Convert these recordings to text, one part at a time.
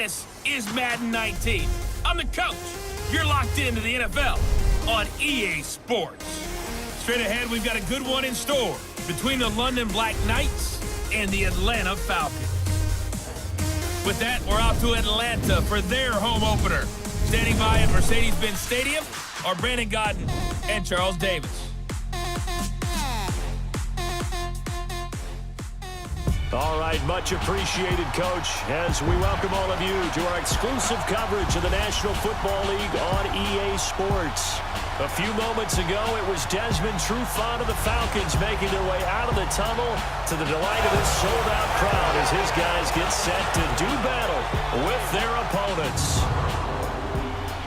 This is Madden 19. I'm the coach. You're locked into the NFL on EA Sports. Straight ahead, we've got a good one in store between the London Black Knights and the Atlanta Falcons. With that, we're off to Atlanta for their home opener. Standing by at Mercedes-Benz Stadium are Brandon Gaudin and Charles Davis. All right, much appreciated, Coach, as we welcome all of you to our exclusive coverage of the National Football League on EA Sports. A few moments ago, it was Desmond Trufant of the Falcons making their way out of the tunnel to the delight of this sold-out crowd as his guys get set to do battle with their opponents.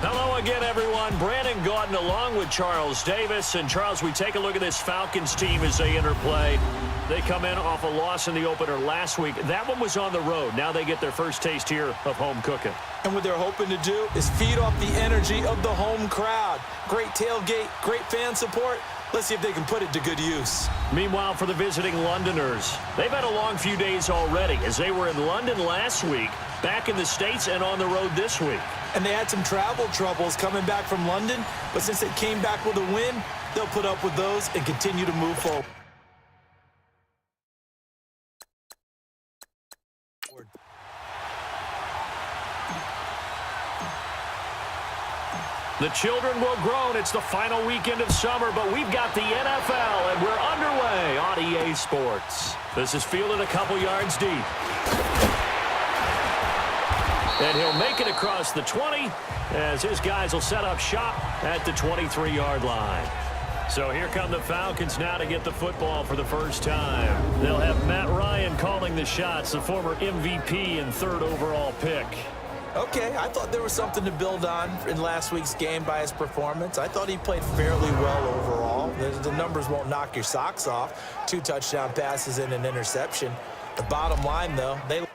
Hello again, everyone. Brandon Gaudin along with Charles Davis. And, Charles, we take a look at this Falcons team as they interplay. They come in off a loss in the opener last week. That one was on the road. Now they get their first taste here of home cooking. And what they're hoping to do is feed off the energy of the home crowd. Great tailgate, great fan support. Let's see if they can put it to good use. Meanwhile, for the visiting Londoners, they've had a long few days already as they were in London last week, back in the States, and on the road this week. And they had some travel troubles coming back from London, but since they came back with a win, they'll put up with those and continue to move forward. The children will groan. It's the final weekend of summer, but we've got the NFL, and we're underway on EA Sports. This is fielded a couple yards deep. And he'll make it across the 20 as his guys will set up shop at the 23-yard line. So here come the Falcons now to get the football for the first time. They'll have Matt Ryan calling the shots, the former MVP and third overall pick. Okay, I thought there was something to build on in last week's game by his performance. I thought he played fairly well overall. The numbers won't knock your socks off. 2 touchdown passes and an interception. The bottom line, though, they...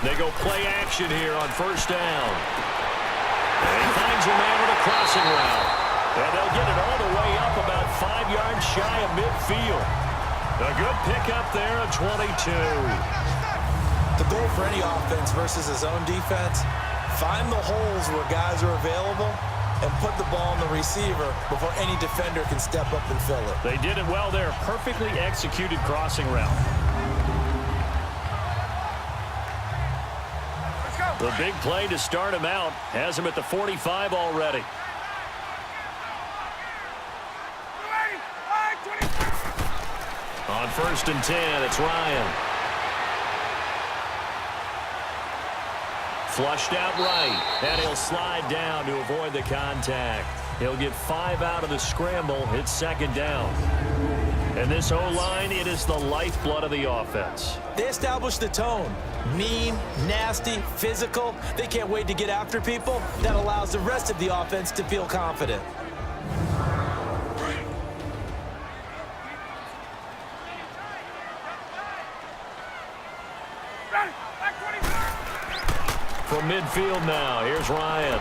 They go play action here on first down. And he finds a man with a crossing route. And they'll get it all the way up about 5 yards shy of midfield. A good pickup there at 22. The goal for any offense versus his own defense, find the holes where guys are available and put the ball on the receiver before any defender can step up and fill it. They did it well there. Perfectly executed crossing route. The big play to start him out has him at the 45 already. On 1st and 10, it's Ryan. Flushed out right, and he'll slide down to avoid the contact. He'll get 5 out of the scramble. It's second down. And this O-line, it is the lifeblood of the offense. They established the tone. Mean, nasty, physical. They can't wait to get after people. That allows the rest of the offense to feel confident. From midfield now, here's Ryan.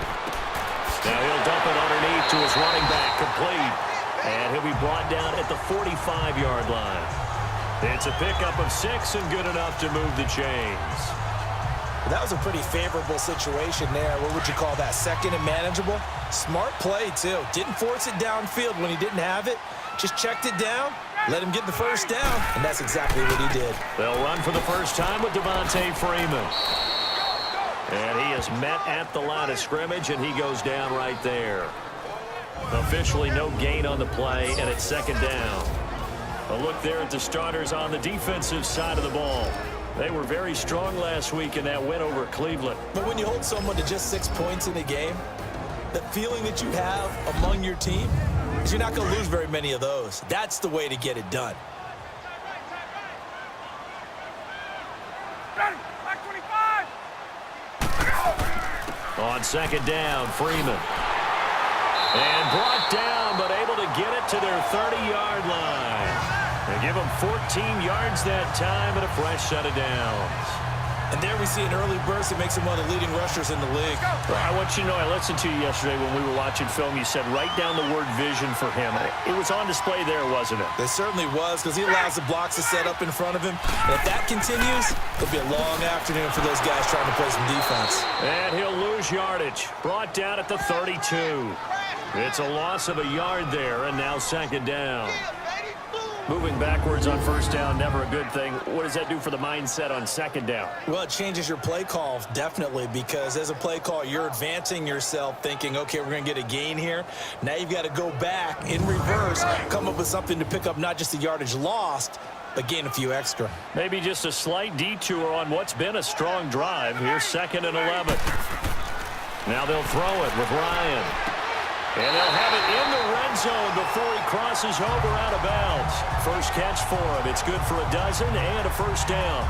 Now he'll dump it underneath to his running back, complete. And he'll be brought down at the 45-yard line. It's a pickup of 6 and good enough to move the chains. That was a pretty favorable situation there. What would you call that? Second and manageable? Smart play, too. Didn't force it downfield when he didn't have it. Just checked it down, let him get the first down, and that's exactly what he did. They'll run for the first time with Devontae Freeman. And he is met at the line of scrimmage, and he goes down right there. Officially no gain on the play, and it's second down. A look there at the starters on the defensive side of the ball. They were very strong last week in that win over Cleveland. But when you hold someone to just 6 points in a game, the feeling that you have among your team is you're not going to lose very many of those. That's the way to get it done. On second down, Freeman. And brought down, but able to get it to their 30-yard line. They give him 14 yards that time and a fresh set of downs. And there we see an early burst that makes him one of the leading rushers in the league. I want you to know, I listened to you yesterday when we were watching film. You said write down the word vision for him. It was on display there, wasn't it? It certainly was, because he allows the blocks to set up in front of him. And if that continues, it'll be a long afternoon for those guys trying to play some defense. And he'll lose yardage. Brought down at the 32. It's a loss of a yard there, and now second down. Moving backwards on first down, never a good thing. What does that do for the mindset on second down? Well, it changes your play call, definitely, because as a play call, you're advancing yourself thinking, okay, we're going to get a gain here. Now you've got to go back in reverse, come up with something to pick up not just the yardage lost, but gain a few extra. Maybe just a slight detour on what's been a strong drive. Here's 2nd and 11. Now they'll throw it with Ryan. And they'll have it in the red zone before he crosses over out of bounds. First catch for him. It's good for a dozen and a first down.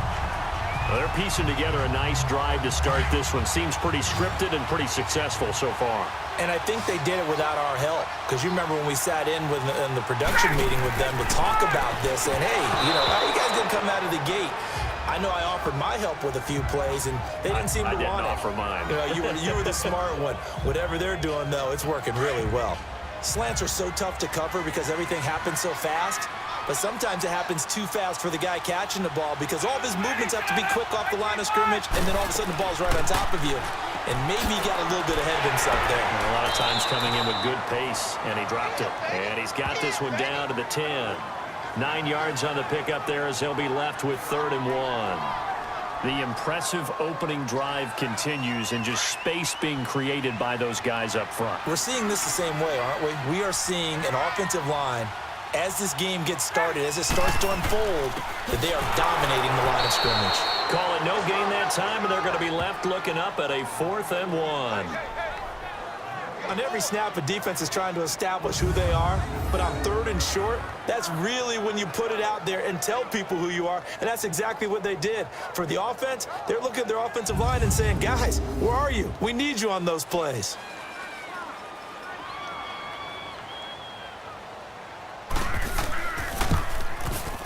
Well, they're piecing together a nice drive to start this one. Seems pretty scripted and pretty successful so far. And I think they did it without our help. Because you remember when we sat in the production meeting with them to talk about this. And, hey, how you guys didn't come out of the gate? I know I offered my help with a few plays, and they didn't seem to want it. I didn't offer mine. You were the smart one. Whatever they're doing, though, it's working really well. Slants are so tough to cover because everything happens so fast. But sometimes it happens too fast for the guy catching the ball because all of his movements have to be quick off the line of scrimmage, and then all of a sudden the ball's right on top of you. And maybe he got a little bit ahead of himself there. A lot of times coming in with good pace, and he dropped it. And he's got this one down to the 10. 9 yards on the pickup there as he'll be left with 3rd and 1. The impressive opening drive continues and just space being created by those guys up front. We're seeing this the same way, aren't we? We are seeing an offensive line, as this game gets started, as it starts to unfold, that they are dominating the line of scrimmage. Call it no gain that time, and they're going to be left looking up at a 4th and 1. On every snap, a defense is trying to establish who they are, but on 3rd and short, that's really when you put it out there and tell people who you are, and that's exactly what they did. For the offense, they're looking at their offensive line and saying, guys, where are you? We need you on those plays.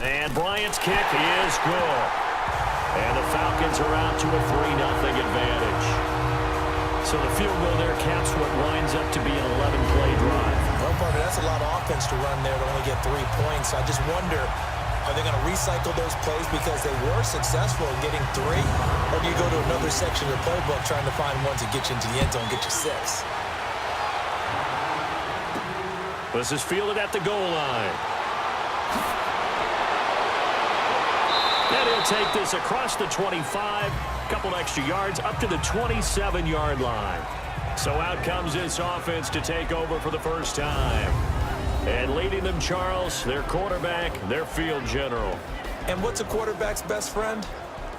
And Bryant's kick is good. And the Falcons are out to a 3-0 advantage. So the field goal there caps what winds up to be an 11-play drive. Well, Parker, that's a lot of offense to run there to only get 3 points. I just wonder, are they going to recycle those plays because they were successful in getting 3? Or do you go to another section of the playbook trying to find ones that get you into the end zone and get you 6? This is fielded at the goal line. And he'll take this across the 25. Couple extra yards up to the 27-yard line. So out comes this offense to take over for the first time. And leading them, Charles, their quarterback, their field general. And what's a quarterback's best friend?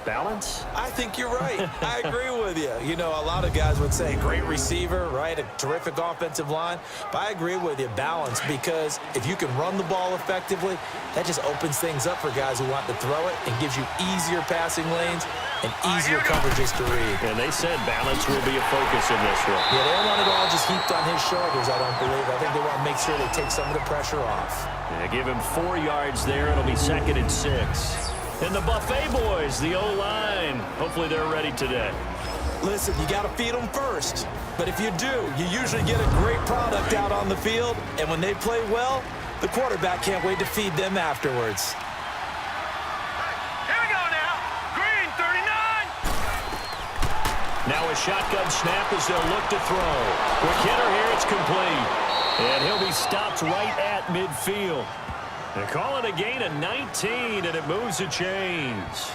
Balance? I think you're right. I agree with you. A lot of guys would say great receiver, right? A terrific offensive line. But I agree with you, balance, because if you can run the ball effectively, that just opens things up for guys who want to throw it and gives you easier passing lanes and easier coverages to read. And they said balance will be a focus in this one. Yeah, they don't want it all just heaped on his shoulders, I don't believe. I think they want to make sure they take some of the pressure off. Yeah, give him 4 yards there. It'll be 2nd and 6. And the Buffet boys, the O-line, hopefully they're ready today. Listen, you got to feed them first. But if you do, you usually get a great product out on the field. And when they play well, the quarterback can't wait to feed them afterwards. Here we go now. Green, 39. Now a shotgun snap as they'll look to throw. Quick hitter here, it's complete. And he'll be stopped right at midfield. They call it a gain of 19, and it moves the chains.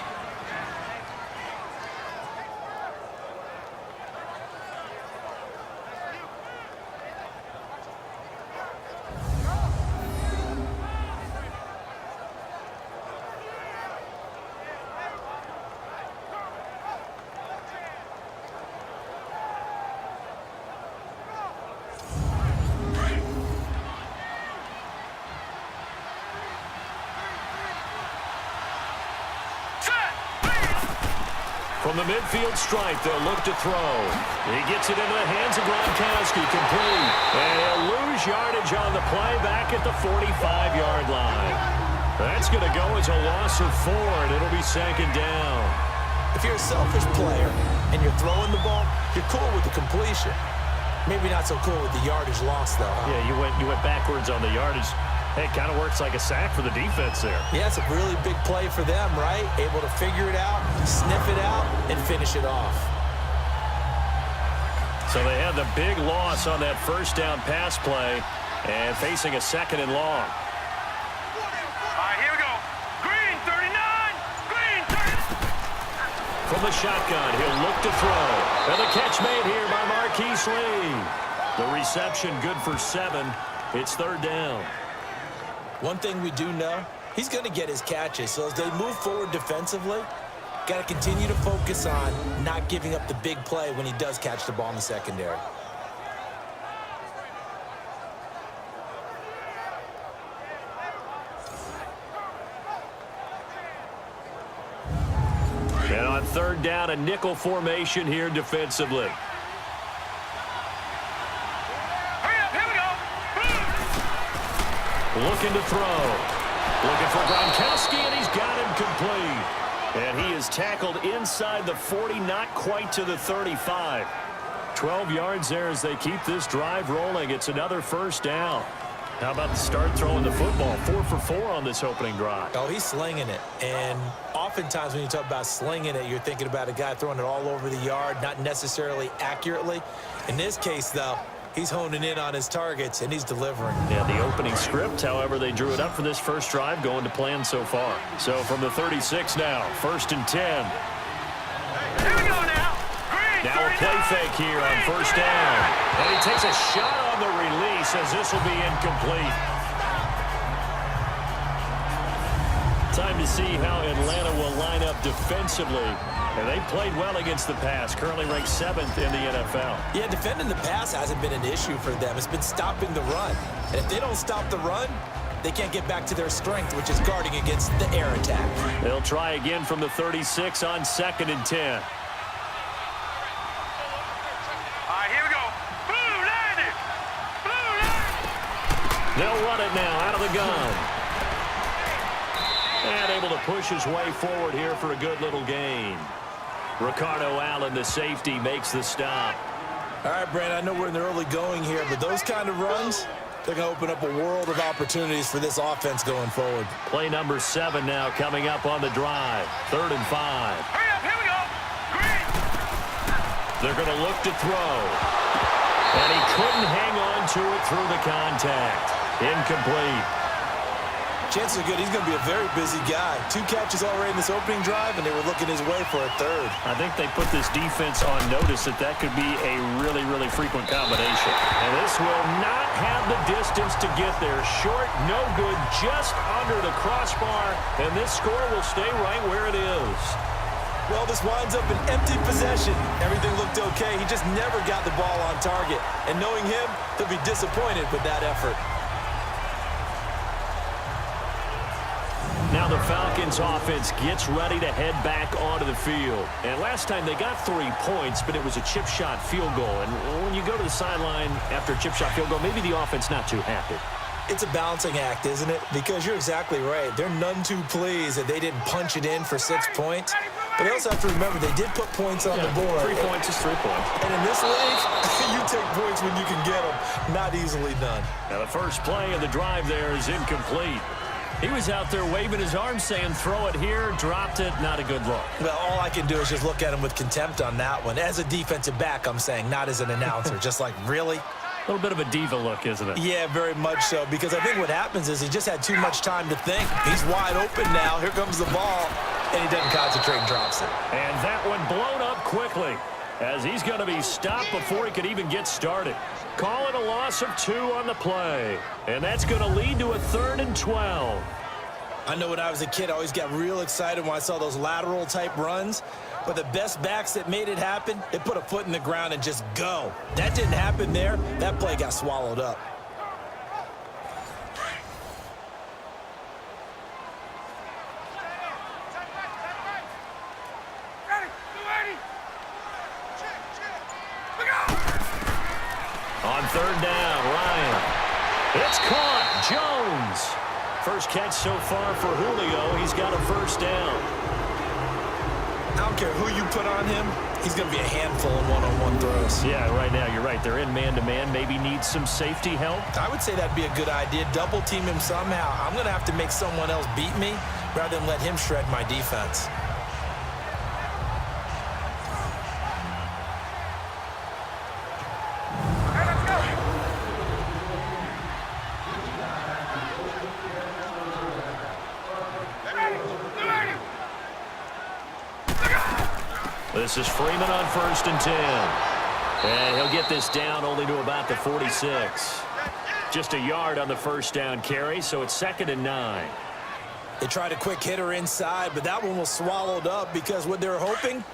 From the midfield stripe, they'll look to throw. He gets it into the hands of Gronkowski, complete. And he'll lose yardage on the play back at the 45-yard line. That's going to go as a loss of 4, and it'll be 2nd down. If you're a selfish player and you're throwing the ball, you're cool with the completion. Maybe not so cool with the yardage loss, though. Huh? Yeah, you went backwards on the yardage. Hey, it kind of works like a sack for the defense there. Yeah, it's a really big play for them, right? Able to figure it out, sniff it out, and finish it off. So they had the big loss on that first down pass play and facing a 2nd and long. Here we go. Green, 39. Green, 30. From the shotgun, he'll look to throw. And the catch made here by Marquise Lee. The reception good for 7. It's 3rd down. One thing we do know, he's going to get his catches. So as they move forward defensively, got to continue to focus on not giving up the big play when he does catch the ball in the secondary. And on 3rd down, a nickel formation here defensively. Hurry up, here we go. Looking to throw. Looking for Gronkowski, and he's got him complete. And he is tackled inside the 40, not quite to the 35. 12 yards there as they keep this drive rolling. It's another 1st down. How about the start throwing the football? 4 for 4 on this opening drive. Oh, he's slinging it. And oftentimes when you talk about slinging it, you're thinking about a guy throwing it all over the yard, not necessarily accurately. In this case, though, he's honing in on his targets, and he's delivering. Yeah, the opening script, however, they drew it up for this first drive, going to plan so far. So from the 36 now, 1st and 10. Here we go now. Green, Now a play fake here on 1st down. And he takes a shot on the release as this will be incomplete. Time to see how Atlanta will line up defensively. And they played well against the pass, currently ranked 7th in the NFL. Yeah, defending the pass hasn't been an issue for them. It's been stopping the run. And if they don't stop the run, they can't get back to their strength, which is guarding against the air attack. They'll try again from the 36 on 2nd and 10. Here we go. Blue landed. Blue landed. They'll run it now out of the gun. And able to push his way forward here for a good little gain. Ricardo Allen, the safety, makes the stop. All right, Brandon, I know we're in the early going here, but those kind of runs, they're going to open up a world of opportunities for this offense going forward. Play number 7 now coming up on the drive. 3rd and 5. Hurry up, here we go. Green. They're going to look to throw. And he couldn't hang on to it through the contact. Incomplete. Chances are good he's going to be a very busy guy. 2 catches already in this opening drive, and they were looking his way for a 3rd. I think they put this defense on notice that could be a really, really frequent combination. And this will not have the distance to get there. Short, no good, just under the crossbar. And this score will stay right where it is. Well, this winds up an empty possession. Everything looked okay. He just never got the ball on target. And knowing him, he'll be disappointed with that effort. Now the Falcons offense gets ready to head back onto the field. And last time they got 3 points, but it was a chip shot field goal. And when you go to the sideline after a chip shot field goal, maybe the offense not too happy. It's a balancing act, isn't it? Because you're exactly right. They're none too pleased that they didn't punch it in for 6 points. But they also have to remember they did put points on the board. 3 points is 3 points. And in this league, you take points when you can get them. Not easily done. Now the first play of the drive there is incomplete. He was out there waving his arms saying, throw it here, dropped it, not a good look. Well, all I can do is just look at him with contempt on that one. As a defensive back, I'm saying, not as an announcer. Just like, really? A little bit of a diva look, isn't it? Yeah, very much so. Because I think what happens is he just had too much time to think. He's wide open now. Here comes the ball. And he doesn't concentrate and drops it. And that one blown up quickly as he's going to be stopped before he could even get started. Call it a loss of 2 on the play. And that's going to lead to a 3rd and 12. I know when I was a kid, I always got real excited when I saw those lateral type runs. But the best backs that made it happen, they put a foot in the ground and just go. That didn't happen there. That play got swallowed up. On 3rd down, Ryan. It's caught. Jones First catch so far for Julio. He's got a first down. I don't care who you put on him. He's going to be a handful in one-on-one throws. Yeah, right now, you're right. They're in man-to-man. Maybe needs some safety help. I would say that'd be a good idea. Double team him somehow. I'm going to have to make someone else beat me rather than let him shred my defense. This is Freeman on 1st and 10. And he'll get this down only to about the 46. Just a yard on the first down carry, so it's 2nd and 9. They tried a quick hitter inside, but that one was swallowed up because what they're hoping,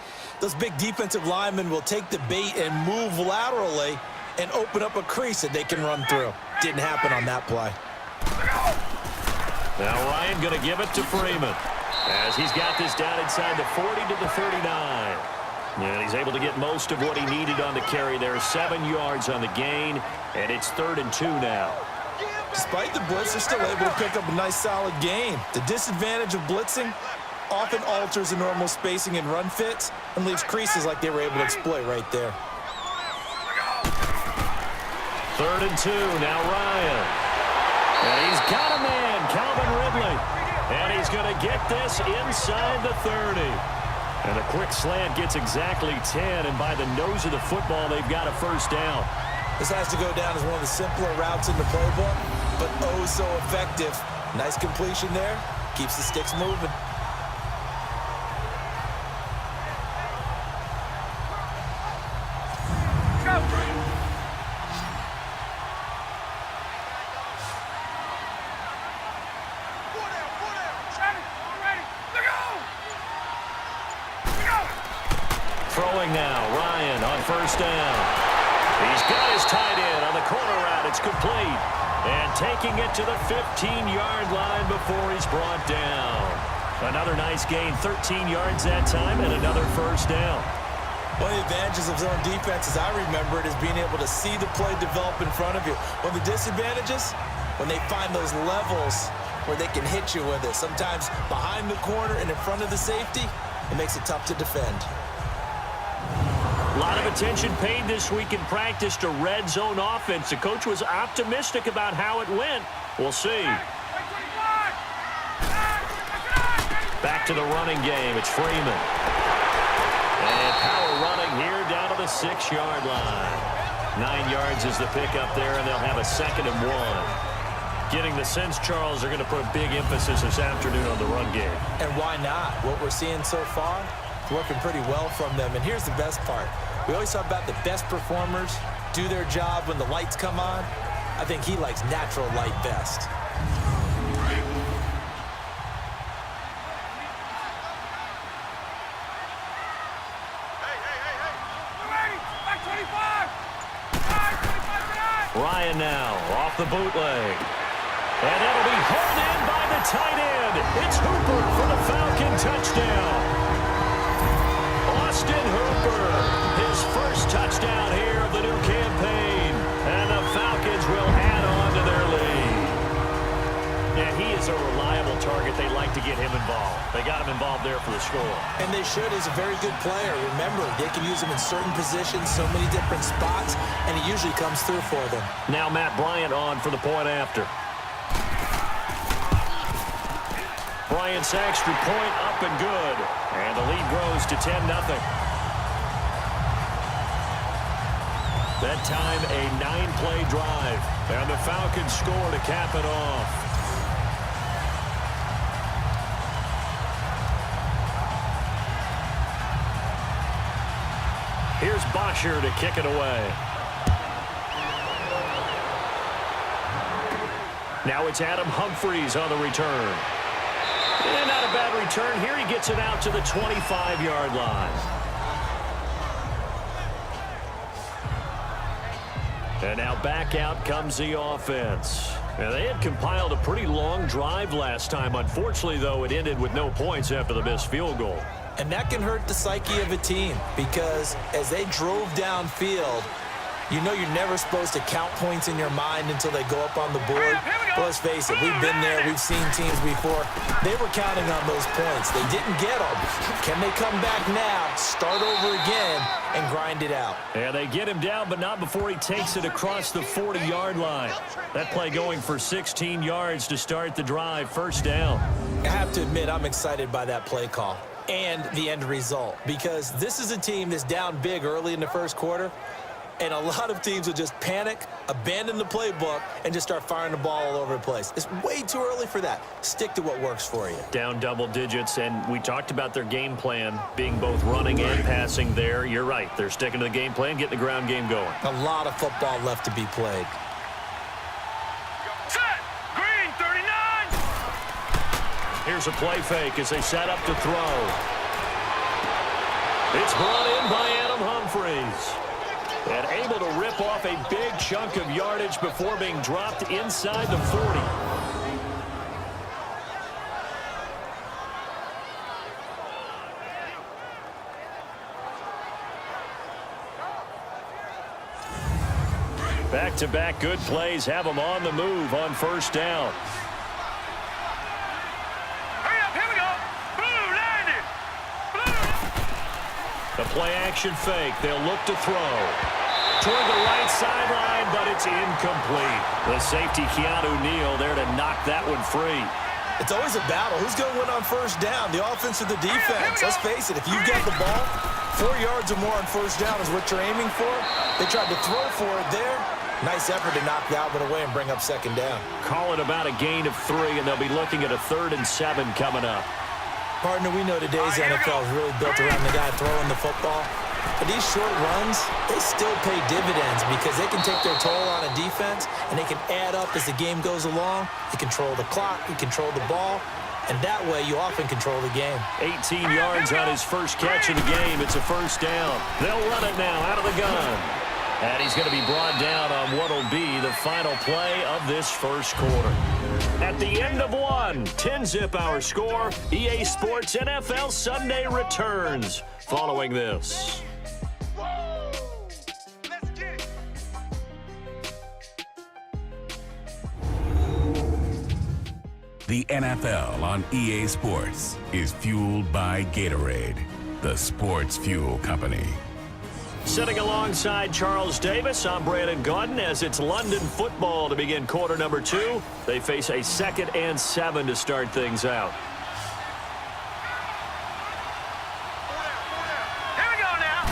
those big defensive linemen will take the bait and move laterally and open up a crease that they can run through. Didn't happen on that play. Now Ryan going to give it to Freeman as he's got this down inside the 40 to the 39. And he's able to get most of what he needed on the carry there. 7 yards on the gain, and it's 3rd and 2 now. Despite the blitz, they're still able to pick up a nice solid gain. The disadvantage of blitzing often alters the normal spacing and run fits and leaves creases like they were able to exploit right there. 3rd and 2, now Ryan. And he's got a man, Calvin Ridley. And he's going to get this inside the 30. And a quick slant gets exactly 10, and by the nose of the football, they've got a first down. This has to go down as one of the simpler routes in the playbook, but oh so effective. Nice completion there. Keeps the sticks moving. Throwing now, Ryan on first down. He's got his tight end on the corner route. It's complete. And taking it to the 15-yard line before he's brought down. Another nice gain, 13 yards that time, and another first down. One of the advantages of zone defense, as I remember it, is being able to see the play develop in front of you. One of the disadvantages, when they find those levels where they can hit you with it. Sometimes behind the corner and in front of the safety, it makes it tough to defend. A lot of attention paid this week in practice to red zone offense. The coach was optimistic about how it went. We'll see. Back to the running game. It's Freeman. And power running here down to the 6-yard line. 9 yards is the pickup there, and they'll have a 2nd and 1. Getting the sense, Charles, are going to put a big emphasis this afternoon on the run game. And why not? What we're seeing so far, it's working pretty well from them. And here's the best part. We always talk about the best performers do their job when the lights come on. I think he likes natural light best. Ryan now off the bootleg. And that'll be hauled in by the tight end. It's Hooper for the Falcon touchdown. Austin Hooper, his first touchdown here of the new campaign. And the Falcons will add on to their lead. Yeah, he is a reliable target. They like to get him involved. They got him involved there for the score. And they should. He's a very good player. Remember, they can use him in certain positions, so many different spots, and he usually comes through for them. Now Matt Bryant on for the point after. Bryant's extra point up and good. And the lead grows to 10-0. That time a 9-play drive. And the Falcons score to cap it off. Here's Bosher to kick it away. Now it's Adam Humphries on the return. And not a bad return. Here he gets it out to the 25-yard line. And now back out comes the offense. And they had compiled a pretty long drive last time. Unfortunately, though, it ended with no points after the missed field goal. And that can hurt the psyche of a team because as they drove downfield, You know you're never supposed to count points in your mind until they go up on the board. But let's face it, we've been there. We've seen teams before. They were counting on those points. They didn't get them. Can they come back now, start over again, and grind it out? Yeah, they get him down, but not before he takes it across the 40-yard line. That play going for 16 yards to start the drive. First down. I have to admit, I'm excited by that play call and the end result, because this is a team that's down big early in the first quarter, and a lot of teams will just panic, abandon the playbook, and just start firing the ball all over the place. It's way too early for that. Stick to what works for you. Down double digits, and we talked about their game plan being both running and passing there. You're right. They're sticking to the game plan, getting the ground game going. A lot of football left to be played. Set. Green 39. Here's a play fake as they set up to throw. It's brought in by Adam Humphries. And able to rip off a big chunk of yardage before being dropped inside the 40. Back-to-back good plays have them on the move on first down. Hurry up, here we go. Blue landed. The play-action fake. They'll look to throw. Toward the right sideline, but it's incomplete. The safety, Keanu Neal, there to knock that one free. It's always a battle. Who's going to win on first down, the offense or the defense? Let's face it, if you've got the ball, 4 yards or more on first down is what you're aiming for. They tried to throw for it there. Nice effort to knock that one away and bring up second down. Call it about a gain of 3, and they'll be looking at a 3rd and 7 coming up. Partner, we know today's NFL is really built around the guy throwing the football. But these short runs, they still pay dividends because they can take their toll on a defense, and they can add up as the game goes along. You control the clock, you control the ball, and that way you often control the game. 18 yards on his first catch of the game. It's a first down. They'll run it now out of the gun. And he's going to be brought down on what will be the final play of this first quarter. At the end of one, 10-zip our score. EA Sports NFL Sunday returns following this. Let's get it. The NFL on EA Sports is fueled by Gatorade, the sports fuel company. Sitting alongside Charles Davis, I'm Brandon Gaudin as it's London football to begin quarter number 2. They face a 2nd and 7 to start things out. Here we go now.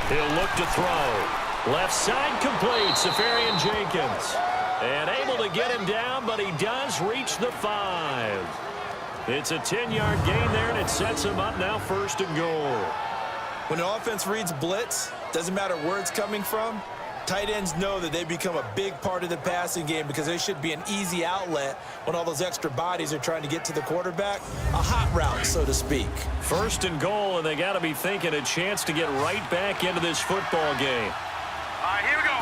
He'll look to throw. Left side complete, Safarian Jenkins. And able to get him down, but he does reach the 5. It's a 10-yard gain there, and it sets him up now 1st and goal. When an offense reads blitz, doesn't matter where it's coming from, tight ends know that they become a big part of the passing game because they should be an easy outlet when all those extra bodies are trying to get to the quarterback. A hot route, so to speak. 1st and goal, and they got to be thinking a chance to get right back into this football game. All right, here we go.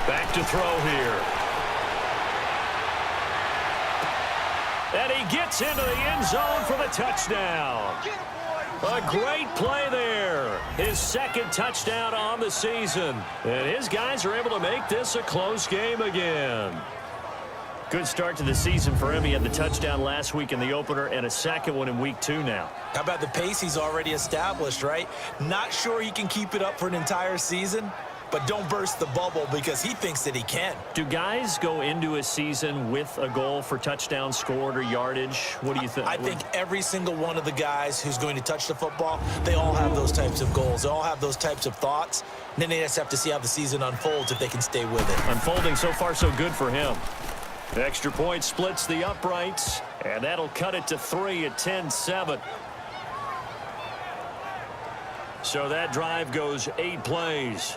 Back to throw here. And he gets into the end zone for the touchdown. A great play there. His 2nd touchdown on the season. And his guys are able to make this a close game again. Good start to the season for him. He had the touchdown last week in the opener and a 2nd one in week 2 now. How about the pace he's already established, right? Not sure he can keep it up for an entire season, but don't burst the bubble because he thinks that he can. Do guys go into a season with a goal for touchdowns scored or yardage? What do you think? I think every single one of the guys who's going to touch the football, they all have those types of goals. They all have those types of thoughts. And then they just have to see how the season unfolds if they can stay with it. Unfolding so far so good for him. The extra point splits the uprights, and that'll cut it to 3 at 10-7. So that drive goes 8 plays.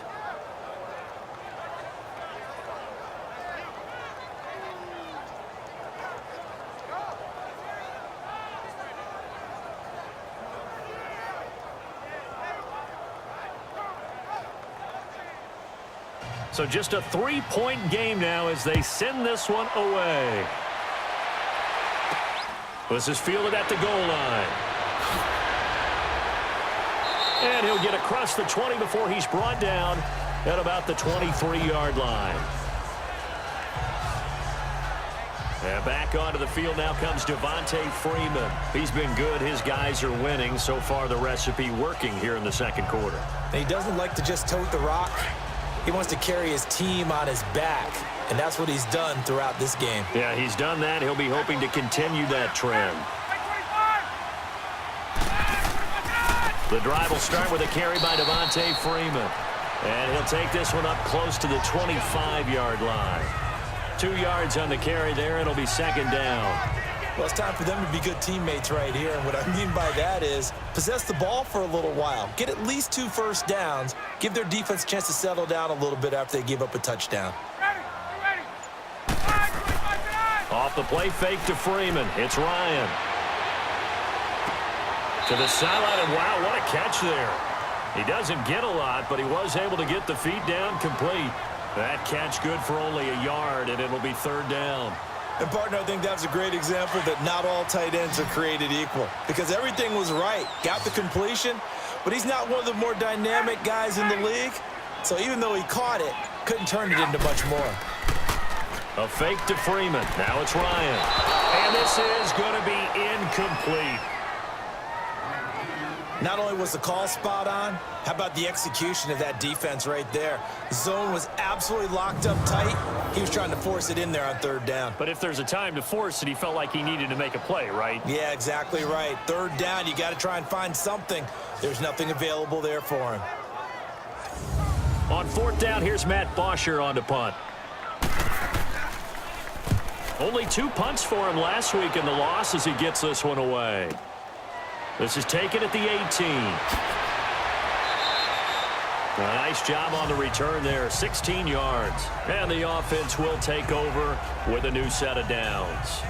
So just a 3-point game now as they send this one away. This is fielded at the goal line. And he'll get across the 20 before he's brought down at about the 23-yard line. And back onto the field now comes Devontae Freeman. He's been good. His guys are winning. So far, the recipe working here in the second quarter. And he doesn't like to just tote the rock. He wants to carry his team on his back, and that's what he's done throughout this game. Yeah, he's done that. He'll be hoping to continue that trend. The drive will start with a carry by Devontae Freeman. And he'll take this one up close to the 25-yard line. 2 yards on the carry there, and it'll be second down. Well, it's time for them to be good teammates right here. And what I mean by that is possess the ball for a little while. Get at least 2 first downs. Give their defense a chance to settle down a little bit after they give up a touchdown. Off the play fake to Freeman. It's Ryan. To the sideline, and wow, what a catch there. He doesn't get a lot, but he was able to get the feet down complete. That catch good for only a yard, and it'll be third down. And, partner, I think that's a great example that not all tight ends are created equal, because everything was right. Got the completion, but he's not one of the more dynamic guys in the league. So even though he caught it, couldn't turn it into much more. A fake to Freeman. Now it's Ryan. And this is going to be incomplete. Not only was the call spot on, how about the execution of that defense right there? The zone was absolutely locked up tight. He was trying to force it in there on third down. But if there's a time to force it, he felt like he needed to make a play, right? Yeah, exactly right. Third down, you got to try and find something. There's nothing available there for him. On fourth down, here's Matt Bosher on the punt. Only 2 punts for him last week in the loss as he gets this one away. This is taken at the 18. A nice job on the return there, 16 yards. And the offense will take over with a new set of downs.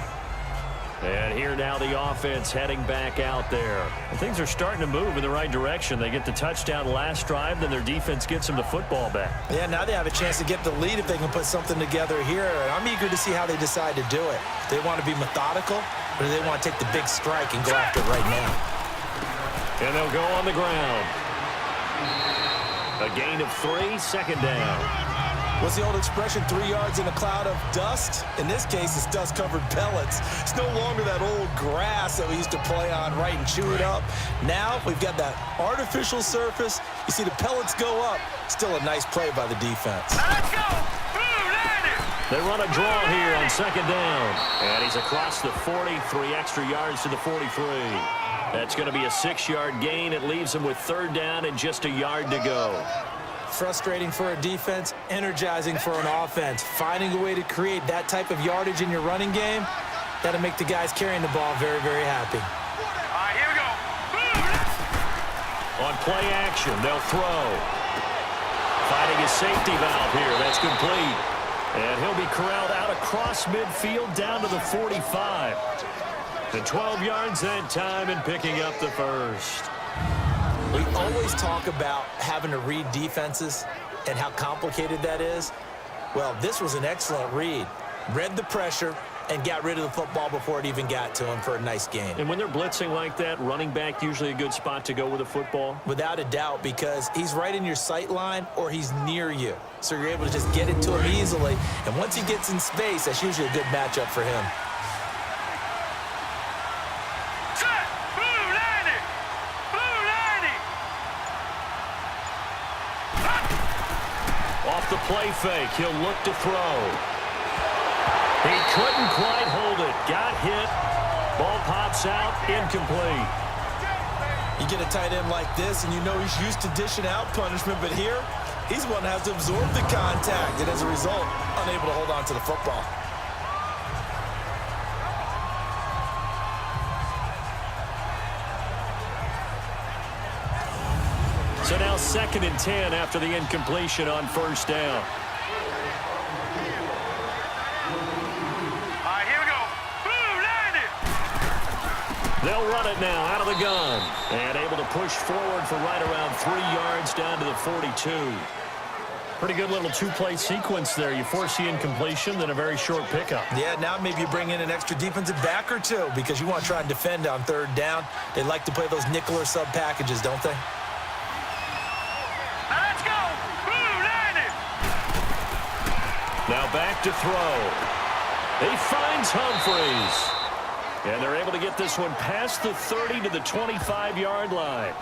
And here now the offense heading back out there. And things are starting to move in the right direction. They get the touchdown last drive, then their defense gets them the football back. Yeah, now they have a chance to get the lead if they can put something together here. And I'm eager to see how they decide to do it. Do they want to be methodical, or do they want to take the big strike and go after it right now? And they'll go on the ground. A gain of 3, second down. What's the old expression, 3 yards in a cloud of dust? In this case, it's dust-covered pellets. It's no longer that old grass that we used to play on, right, and chew it up. Now we've got that artificial surface. You see the pellets go up. Still a nice play by the defense. Let's go! Blue landed! They run a draw here on second down. And he's across the 40, 3 extra yards to the 43. That's going to be a 6-yard gain. It leaves them with third down and just a yard to go. Frustrating for a defense, energizing for an offense. Finding a way to create that type of yardage in your running game, that'll make the guys carrying the ball very, very happy. All right, here we go. On play action, they'll throw. Finding his safety valve here. That's complete. And he'll be corralled out across midfield down to the 45. The 12 yards that time and picking up the first. We always talk about having to read defenses and how complicated that is. Well, this was an excellent read. Read the pressure and got rid of the football before it even got to him for a nice game. And when they're blitzing like that, running back usually a good spot to go with a football? Without a doubt, because he's right in your sight line or he's near you. So you're able to just get it to him easily. And once he gets in space, that's usually a good matchup for him. Off the play fake, he'll look to throw. He couldn't quite hold it. Got hit. Ball pops out, incomplete. You get a tight end like this, and you know he's used to dishing out punishment, but here, he's one that has to absorb the contact, and as a result, unable to hold on to the football. So now 2nd and 10 after the incompletion on first down. All right, here we go. Blue landed! They'll run it now out of the gun. And able to push forward for right around 3 yards down to the 42. Pretty good little 2-play sequence there. You force the incompletion, then a very short pickup. Yeah, now maybe you bring in an extra defensive back or two because you want to try and defend on third down. They like to play those nickel or sub packages, don't they? Now back to throw. He finds Humphries. And they're able to get this one past the 30 to the 25-yard line.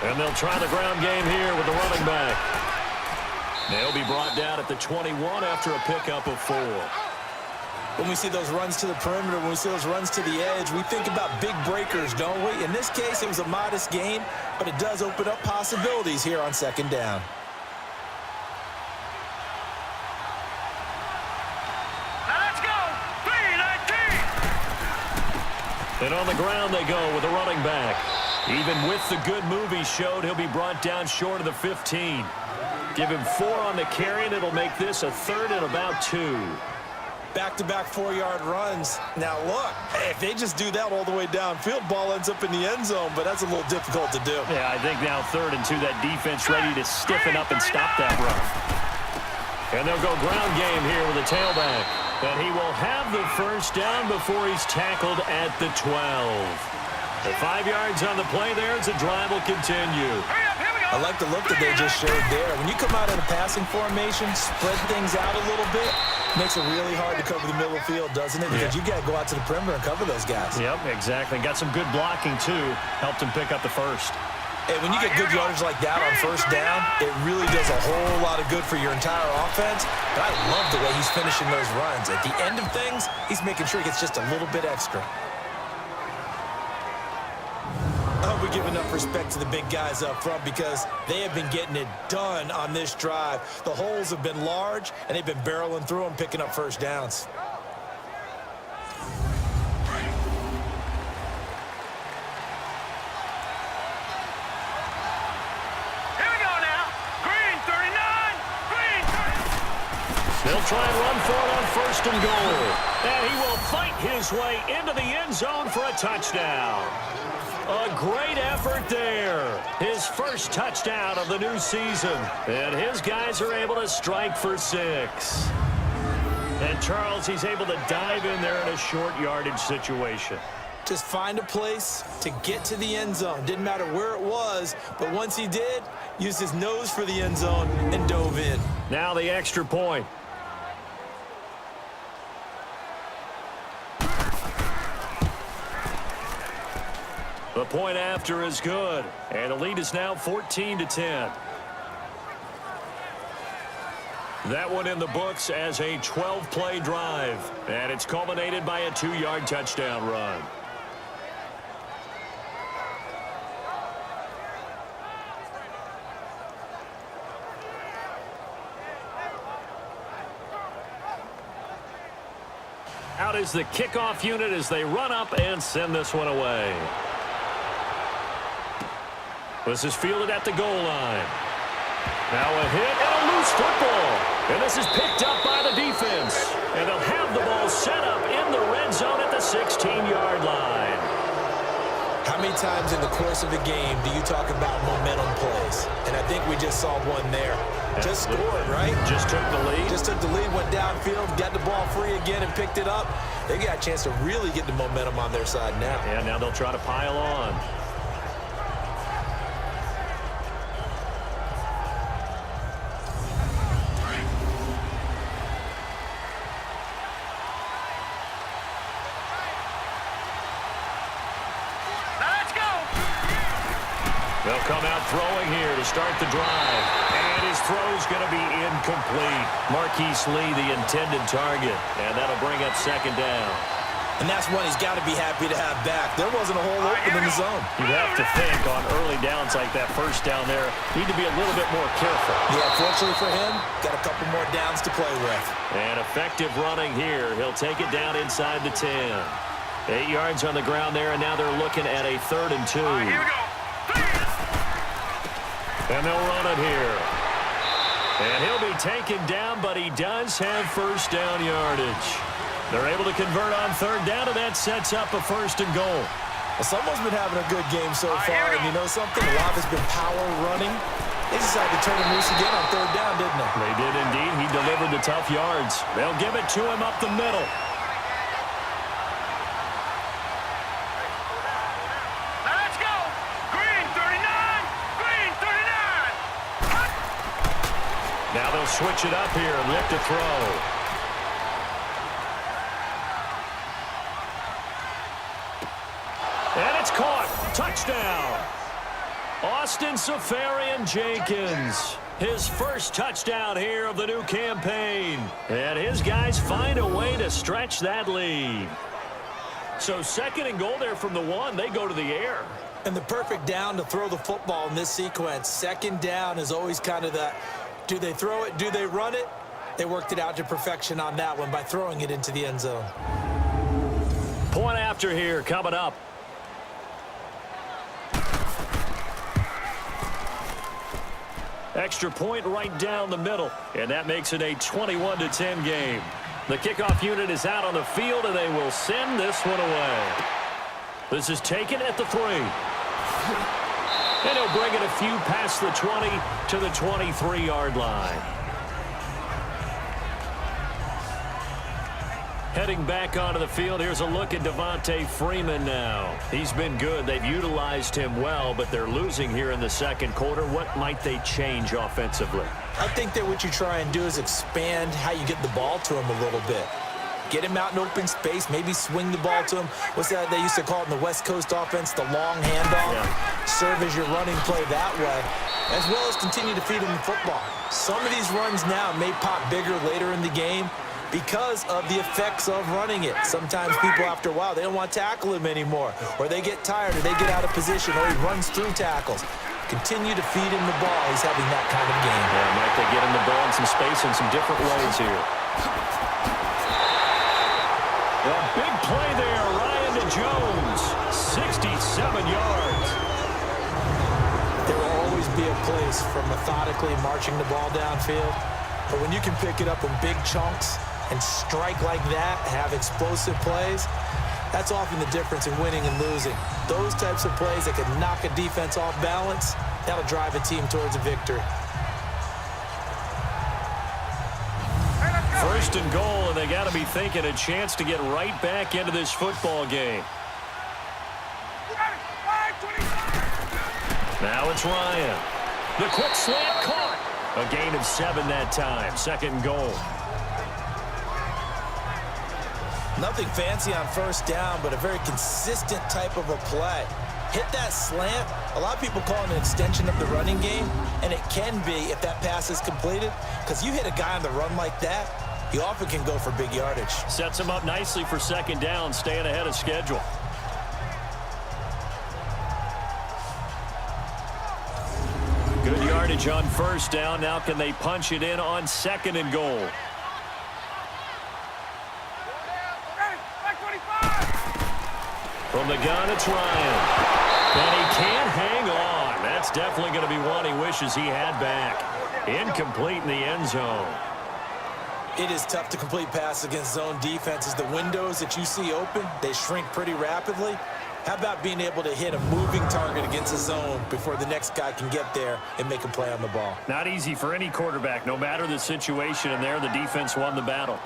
And they'll try the ground game here with the running back. They'll be brought down at the 21 after a pickup of 4. When we see those runs to the perimeter, when we see those runs to the edge, we think about big breakers, don't we? In this case, it was a modest gain, but it does open up possibilities here on second down. Now let's go. 3-19. And on the ground they go with the running back. Even with the good move he showed, he'll be brought down short of the 15. Give him 4 on the carry, and it'll make this a 3rd and about 2. Back-to-back 4-yard runs. Now, look, if they just do that all the way downfield, ball ends up in the end zone, but that's a little difficult to do. Yeah, I think now 3rd and 2, that defense ready to stiffen up and stop that run. And they'll go ground game here with a tailback. And he will have the first down before he's tackled at the 12. The 5 yards on the play there as the drive will continue. I like the look that they just showed there. When you come out in a passing formation, spread things out a little bit, makes it really hard to cover the middle of the field, doesn't it? Because you got to go out to the perimeter and cover those guys. Yep, exactly. Got some good blocking, too. Helped him pick up the first. Hey, when you get good yardage like that on first down, it really does a whole lot of good for your entire offense. But I love the way he's finishing those runs. At the end of things, he's making sure he gets just a little bit extra. I hope we give enough respect to the big guys up front because they have been getting it done on this drive. The holes have been large, and they've been barreling through them, picking up first downs. Here we go now. Green 39. Green 30. They'll try and run for it on 1st and goal. And he will fight his way into the end zone for a touchdown. A great effort there. His first touchdown of the new season. And his guys are able to strike for 6. And Charles, he's able to dive in there in a short yardage situation. Just find a place to get to the end zone. Didn't matter where it was, but once he did, used his nose for the end zone and dove in. Now the extra point. The point after is good, and the lead is now 14-10. That one in the books as a 12-play drive, and it's culminated by a 2-yard touchdown run. Out is the kickoff unit as they run up and send this one away. This is fielded at the goal line. Now a hit and a loose football. And this is picked up by the defense. And they'll have the ball set up in the red zone at the 16-yard line. How many times in the course of a game do you talk about momentum plays? And I think we just saw one there. Just scored, right? Just took the lead. Just took the lead, went downfield, got the ball free again and picked it up. They got a chance to really get the momentum on their side now. And now they'll try to pile on. They'll come out throwing here to start the drive. And his throw's going to be incomplete. Marquise Lee, the intended target. And that'll bring up second down. And that's one he's got to be happy to have back. There wasn't a hole open in the zone. You have to think on early downs like that first down there, need to be a little bit more careful. Yeah, fortunately for him, got a couple more downs to play with. And effective running here. He'll take it down inside the 10. 8 yards on the ground there, and now they're looking at a 3rd and 2. Here we go. And they'll run it here. And he'll be taken down, but he does have first down yardage. They're able to convert on third down, and that sets up a first and goal. Well, someone's been having a good game so far, and you know something? A lot has been power running. They decided to turn him loose again on third down, didn't they? They did indeed. He delivered the tough yards. They'll give it to him up the middle. Let's go. Green 39. Green 39. Now they'll switch it up here and look to throw. And it's caught. Touchdown. Austin Seferian-Jenkins. His first touchdown here of the new campaign. And his guys find a way to stretch that lead. So second and goal there from the 1. They go to the air. And the perfect down to throw the football in this sequence. Second down is always kind of that, do they throw it, do they run it? They worked it out to perfection on that one by throwing it into the end zone. Point after here coming up. Extra point right down the middle, and that makes it a 21-10 game. The kickoff unit is out on the field, and they will send this one away. This is taken at the 3. And he'll bring it a few past the 20 to the 23-yard line. Heading back onto the field, here's a look at Devontae Freeman now. He's been good. They've utilized him well, but they're losing here in the second quarter. What might they change offensively? I think that what you try and do is expand how you get the ball to him a little bit. Get him out in open space, maybe swing the ball to him. What's that they used to call it in the West Coast offense, the long handoff? Yeah. Serve as your running play that way, as well as continue to feed him the football. Some of these runs now may pop bigger later in the game because of the effects of running it. Sometimes people, after a while, they don't want to tackle him anymore, or they get tired, or they get out of position, or he runs through tackles. Continue to feed him the ball. He's having that kind of game. Yeah, Mike, they get him the ball in some space in some different ways here. A big play there, Ryan to Jones, 67 yards. There will always be a place for methodically marching the ball downfield, but when you can pick it up in big chunks and strike like that, have explosive plays, that's often the difference in winning and losing. Those types of plays that can knock a defense off balance, that'll drive a team towards a victory. First and goal, and they got to be thinking a chance to get right back into this football game. Now it's Ryan. The quick slant caught. A gain of 7 that time. Second and goal. Nothing fancy on first down, but a very consistent type of a play. Hit that slant. A lot of people call it an extension of the running game, and it can be if that pass is completed, because you hit a guy on the run like that, he often can go for big yardage. Sets him up nicely for second down, staying ahead of schedule. Good yardage on first down. Now can they punch it in on second and goal? From the gun, it's Ryan. And he can't hang on. That's definitely going to be one he wishes he had back. Incomplete in the end zone. It is tough to complete passes against zone defenses. The windows that you see open, they shrink pretty rapidly. How about being able to hit a moving target against a zone before the next guy can get there and make a play on the ball? Not easy for any quarterback, no matter the situation, and there the defense won the battle.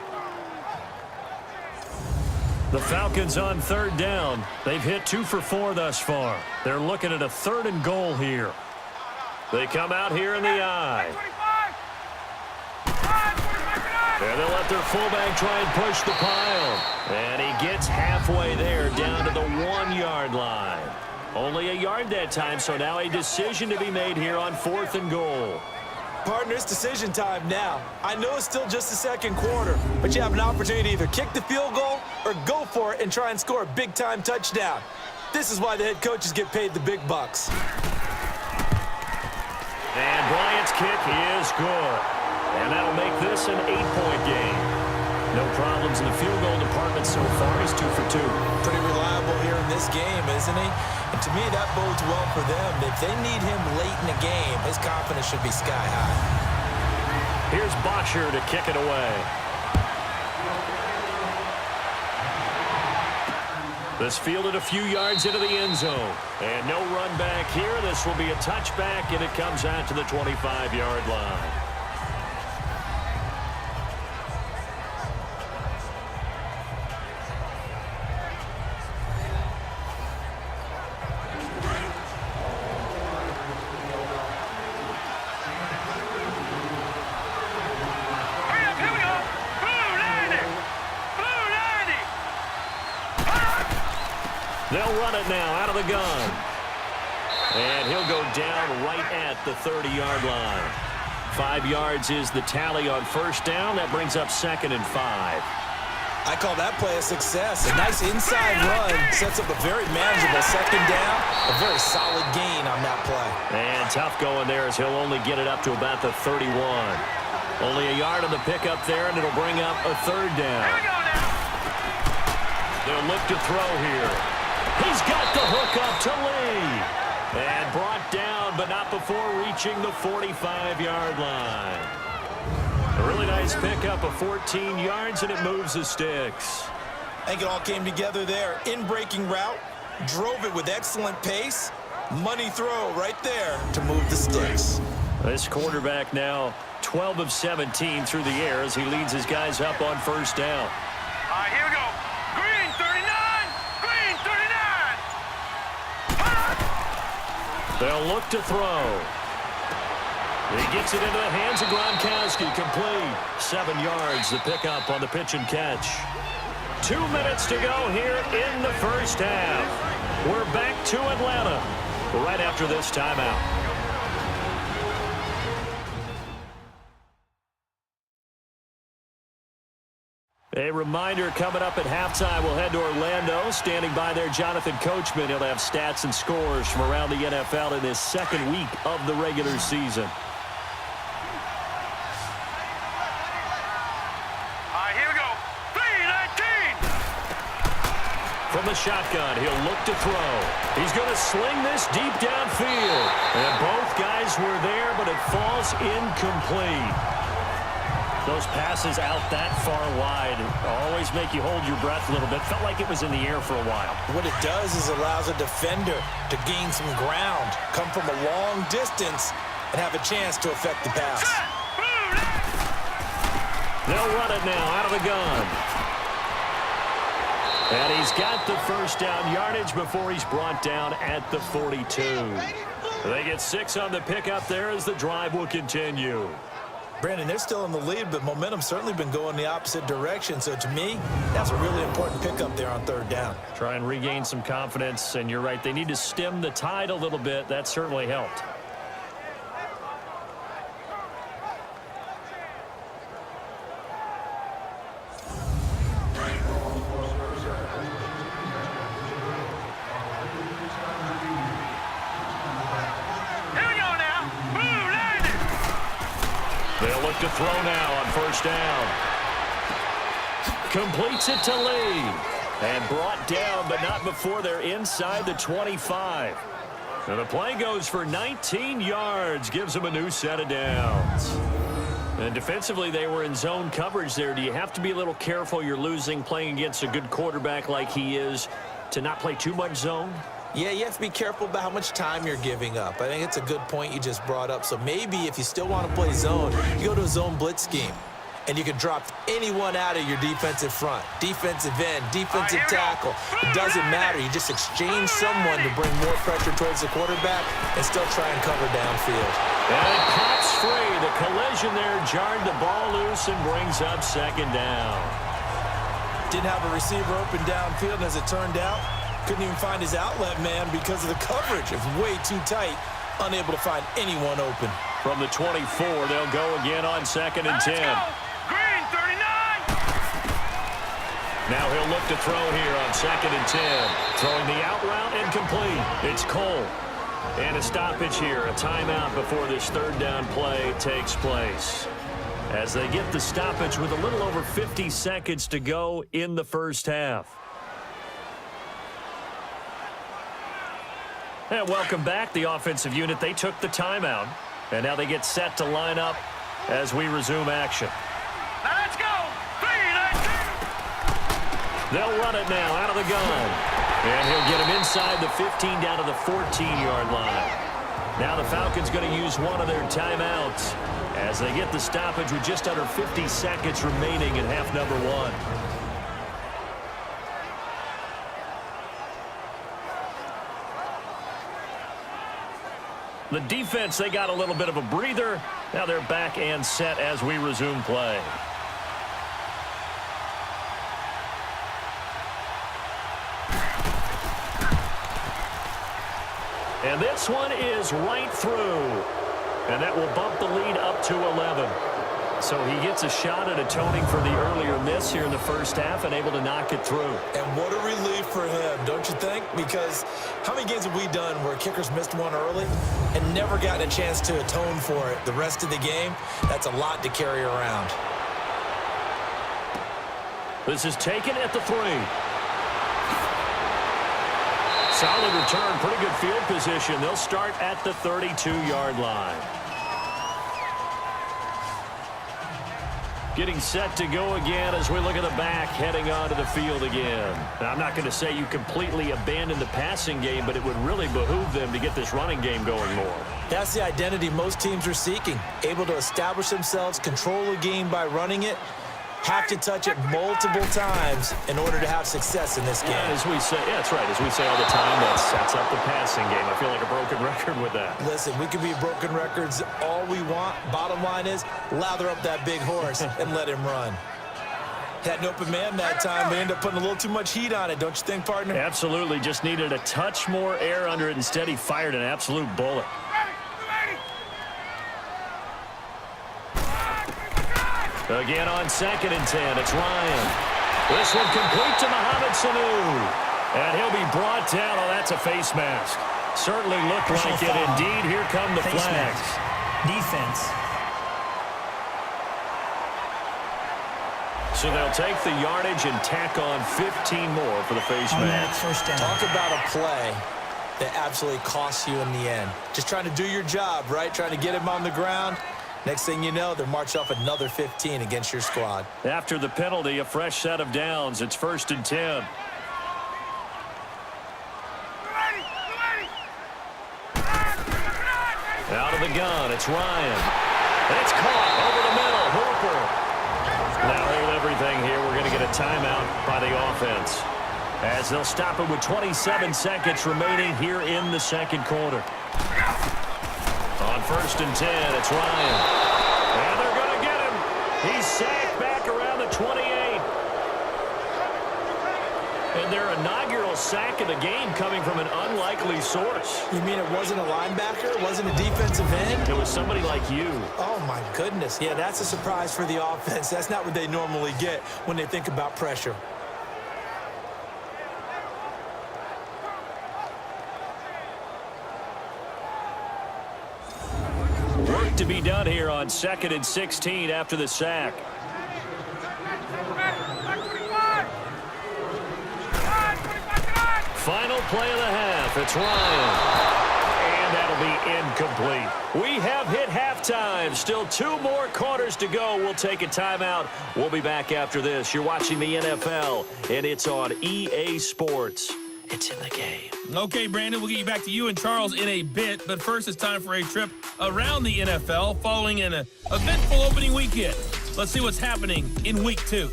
The Falcons on third down. They've hit 2 for 4 thus far. They're looking at a third and goal here. They come out here in the eye. And they'll let their fullback try and push the pile. And he gets halfway there, down to the 1-yard line. Only a yard that time, so now a decision to be made here on fourth and goal. Partner, it's decision time now. I know it's still just the second quarter, but you have an opportunity to either kick the field goal or go for it and try and score a big-time touchdown. This is why the head coaches get paid the big bucks. And Bryant's kick is good. And that'll make this an 8-point game. No problems in the field goal department so far. He's 2 for 2. Pretty reliable here in this game, isn't he? And to me, that bodes well for them. If they need him late in the game, his confidence should be sky high. Here's Boxer to kick it away. This fielded a few yards into the end zone. And no run back here. This will be a touchback, and it comes out to the 25-yard line. They'll run it now out of the gun. And he'll go down right at the 30-yard line. 5 yards is the tally on first down. That brings up 2nd and 5. I call that play a success. A nice inside run sets up a very manageable 2nd down. A very solid gain on that play. And tough going there as he'll only get it up to about the 31. Only a yard on the pickup there, and it'll bring up a 3rd down. They'll look to throw here. He's got the hook up to Lee. And brought down, but not before reaching the 45-yard line. A really nice pickup of 14 yards, and it moves the sticks. I think it all came together there. In-breaking route, drove it with excellent pace. Money throw right there to move the sticks. This quarterback now 12 of 17 through the air as he leads his guys up on first down. All right, here we go. Green 39. Green 39. They'll look to throw. He gets it into the hands of Gronkowski. Complete. 7 yards, the pickup on the pitch and catch. 2 minutes to go here in the first half. We're back to Atlanta right after this timeout. A reminder coming up at halftime, we'll head to Orlando. Standing by there, Jonathan Coachman. He'll have stats and scores from around the NFL in this second week of the regular season. All right, here we go. 3-19. From the shotgun, he'll look to throw. He's going to sling this deep downfield. And both guys were there, but it falls incomplete. Those passes out that far wide always make you hold your breath a little bit. Felt like it was in the air for a while. What it does is allows a defender to gain some ground, come from a long distance, and have a chance to affect the pass. They'll run it now out of the gun. And he's got the first down yardage before he's brought down at the 42. They get 6 on the pickup there as the drive will continue. Brandon, they're still in the lead, but momentum's certainly been going the opposite direction. So to me, that's a really important pickup there on third down. Try and regain some confidence, and you're right. They need to stem the tide a little bit. That certainly helped. To throw now on first down. Completes it to Lee. And brought down, but not before they're inside the 25. And the play goes for 19 yards. Gives them a new set of downs. And defensively, they were in zone coverage there. Do you have to be a little careful? You're losing playing against a good quarterback like he is to not play too much zone? Yeah, you have to be careful about how much time you're giving up. I think it's a good point you just brought up. So maybe if you still want to play zone, you go to a zone blitz scheme. And you can drop anyone out of your defensive front. Defensive end, defensive tackle. It doesn't matter. You just exchange someone to bring more pressure towards the quarterback and still try and cover downfield. And it pops free. The collision there jarred the ball loose and brings up second down. Didn't have a receiver open downfield, and as it turned out, couldn't even find his outlet man because of the coverage. It was way too tight, unable to find anyone open. From the 24, they'll go again on 2nd and 10. Green 39. Now he'll look to throw here on 2nd and 10. Throwing the out route incomplete. It's Cole. And a stoppage here, a timeout before this third down play takes place. As they get the stoppage with a little over 50 seconds to go in the first half. And welcome back, the offensive unit. They took the timeout, and now they get set to line up as we resume action. Now let's go. 3-19. They'll run it now out of the gun. And he'll get him inside the 15 down to the 14-yard line. Now the Falcons going to use one of their timeouts as they get the stoppage with just under 50 seconds remaining in half number 1. The defense, they got a little bit of a breather. Now they're back and set as we resume play. And this one is right through. And that will bump the lead up to 11. So he gets a shot at atoning for the earlier miss here in the first half and able to knock it through. And what a relief for him, don't you think? Because how many games have we done where kickers missed one early and never gotten a chance to atone for it the rest of the game? That's a lot to carry around. This is taken at the 3. Solid return, pretty good field position. They'll start at the 32-yard line. Getting set to go again as we look at the back, heading onto the field again. Now, I'm not going to say you completely abandon the passing game, but it would really behoove them to get this running game going more. That's the identity most teams are seeking. Able to establish themselves, control the game by running it, have to touch it multiple times in order to have success in this game. And as we say, yeah, that's right. As we say all the time, that sets up the passing game. I feel like a broken record with that. Listen, we can be broken records all we want. Bottom line is, lather up that big horse and let him run. Had an open man that time, but ended up putting a little too much heat on it, don't you think, partner? Absolutely. Just needed a touch more air under it. Instead, he fired an absolute bullet. Again on 2nd and 10, it's Ryan. This one complete to Mohamed Sanu. And he'll be brought down. Oh, that's a face mask. Certainly looked like it. Indeed, here come the flags. Defense. So they'll take the yardage and tack on 15 more for the face mask. First down. Talk about a play that absolutely costs you in the end. Just trying to do your job, right? Trying to get him on the ground. Next thing you know, they're marched off another 15 against your squad. After the penalty, a fresh set of downs. It's 1st and 10. Out of the gun, it's Ryan. And it's caught over the middle. Hooper. Now hold everything here. We're going to get a timeout by the offense, as they'll stop it with 27 seconds remaining here in the second quarter. On 1st and 10, it's Ryan. And they're going to get him. He's sacked back around the 28. And their inaugural sack of the game coming from an unlikely source. You mean it wasn't a linebacker? It wasn't a defensive end? It was somebody like you. Oh, my goodness. Yeah, that's a surprise for the offense. That's not what they normally get when they think about pressure. Work to be done here on 2nd and 16 after the sack. Final play of the half. It's Ryan. And that'll be incomplete. We have hit halftime. Still 2 more quarters to go. We'll take a timeout. We'll be back after this. You're watching the NFL, and it's on EA Sports. It's in the game. Okay, Brandon, we'll get you back to you and Charles in a bit. But first, it's time for a trip around the NFL following an eventful opening weekend. Let's see what's happening in Week 2.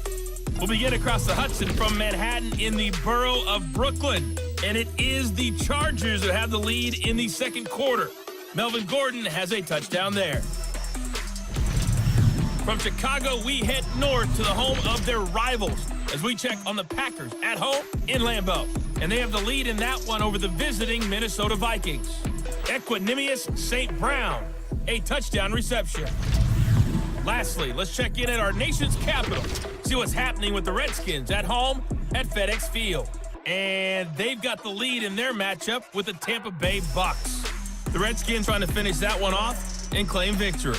We'll begin across the Hudson from Manhattan in the borough of Brooklyn. And it is the Chargers who have the lead in the second quarter. Melvin Gordon has a touchdown there. From Chicago, we head north to the home of their rivals as we check on the Packers at home in Lambeau. And they have the lead in that one over the visiting Minnesota Vikings. Equanimous St. Brown, a touchdown reception. Lastly, let's check in at our nation's capital. See what's happening with the Redskins at home at FedEx Field. And they've got the lead in their matchup with the Tampa Bay Bucks. The Redskins trying to finish that one off and claim victory.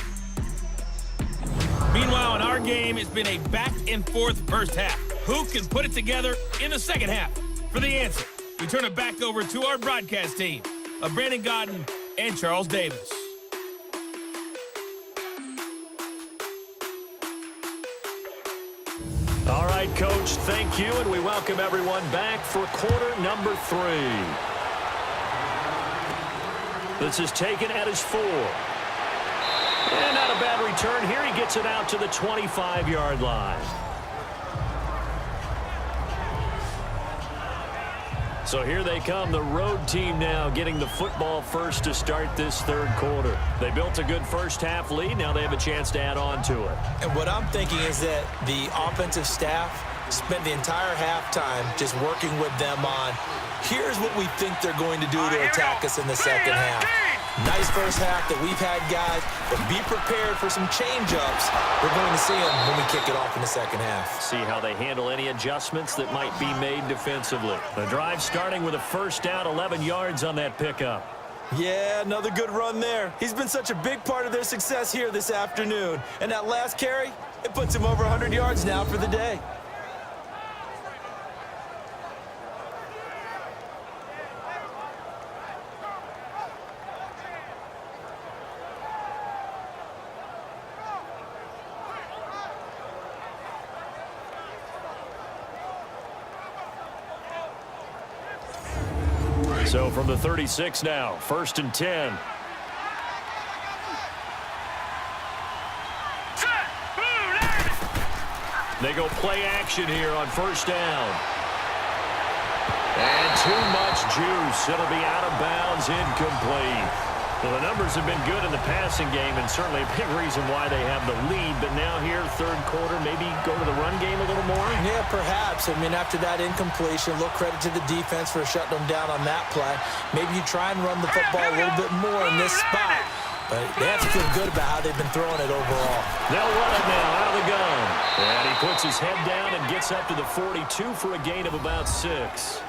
Meanwhile, in our game, it's been a back-and-forth first half. Who can put it together in the second half? For the answer, we turn it back over to our broadcast team of Brandon Gaudin and Charles Davis. right, Coach, thank you, and we welcome everyone back for quarter number 3. This is taken at his 4. And not a bad return here. He gets it out to the 25-yard line. So here they come, the road team now getting the football first to start this third quarter. They built a good first half lead. Now they have a chance to add on to it. And what I'm thinking is that the offensive staff spent the entire halftime just working with them on, here's what we think they're going to do to attack us in the second half. Nice first half that we've had, guys, but be prepared for some change-ups. We're going to see them when we kick it off in the second half. See how they handle any adjustments that might be made defensively. The drive starting with a first down, 11 yards on that pickup. Yeah, another good run there. He's been such a big part of their success here this afternoon. And that last carry, it puts him over 100 yards now for the day. So from the 36 now, 1st and 10. They go play action here on first down. And too much juice. It'll be out of bounds, incomplete. Well, the numbers have been good in the passing game, and certainly a big reason why they have the lead. But now here, third quarter, maybe go to the run game a little more? Yeah, perhaps. I mean, after that incompletion, a little credit to the defense for shutting them down on that play. Maybe you try and run the football a little bit more in this spot. But they have to feel good about how they've been throwing it overall. They'll run it now out of the gun. And he puts his head down and gets up to the 42 for a gain of about 6.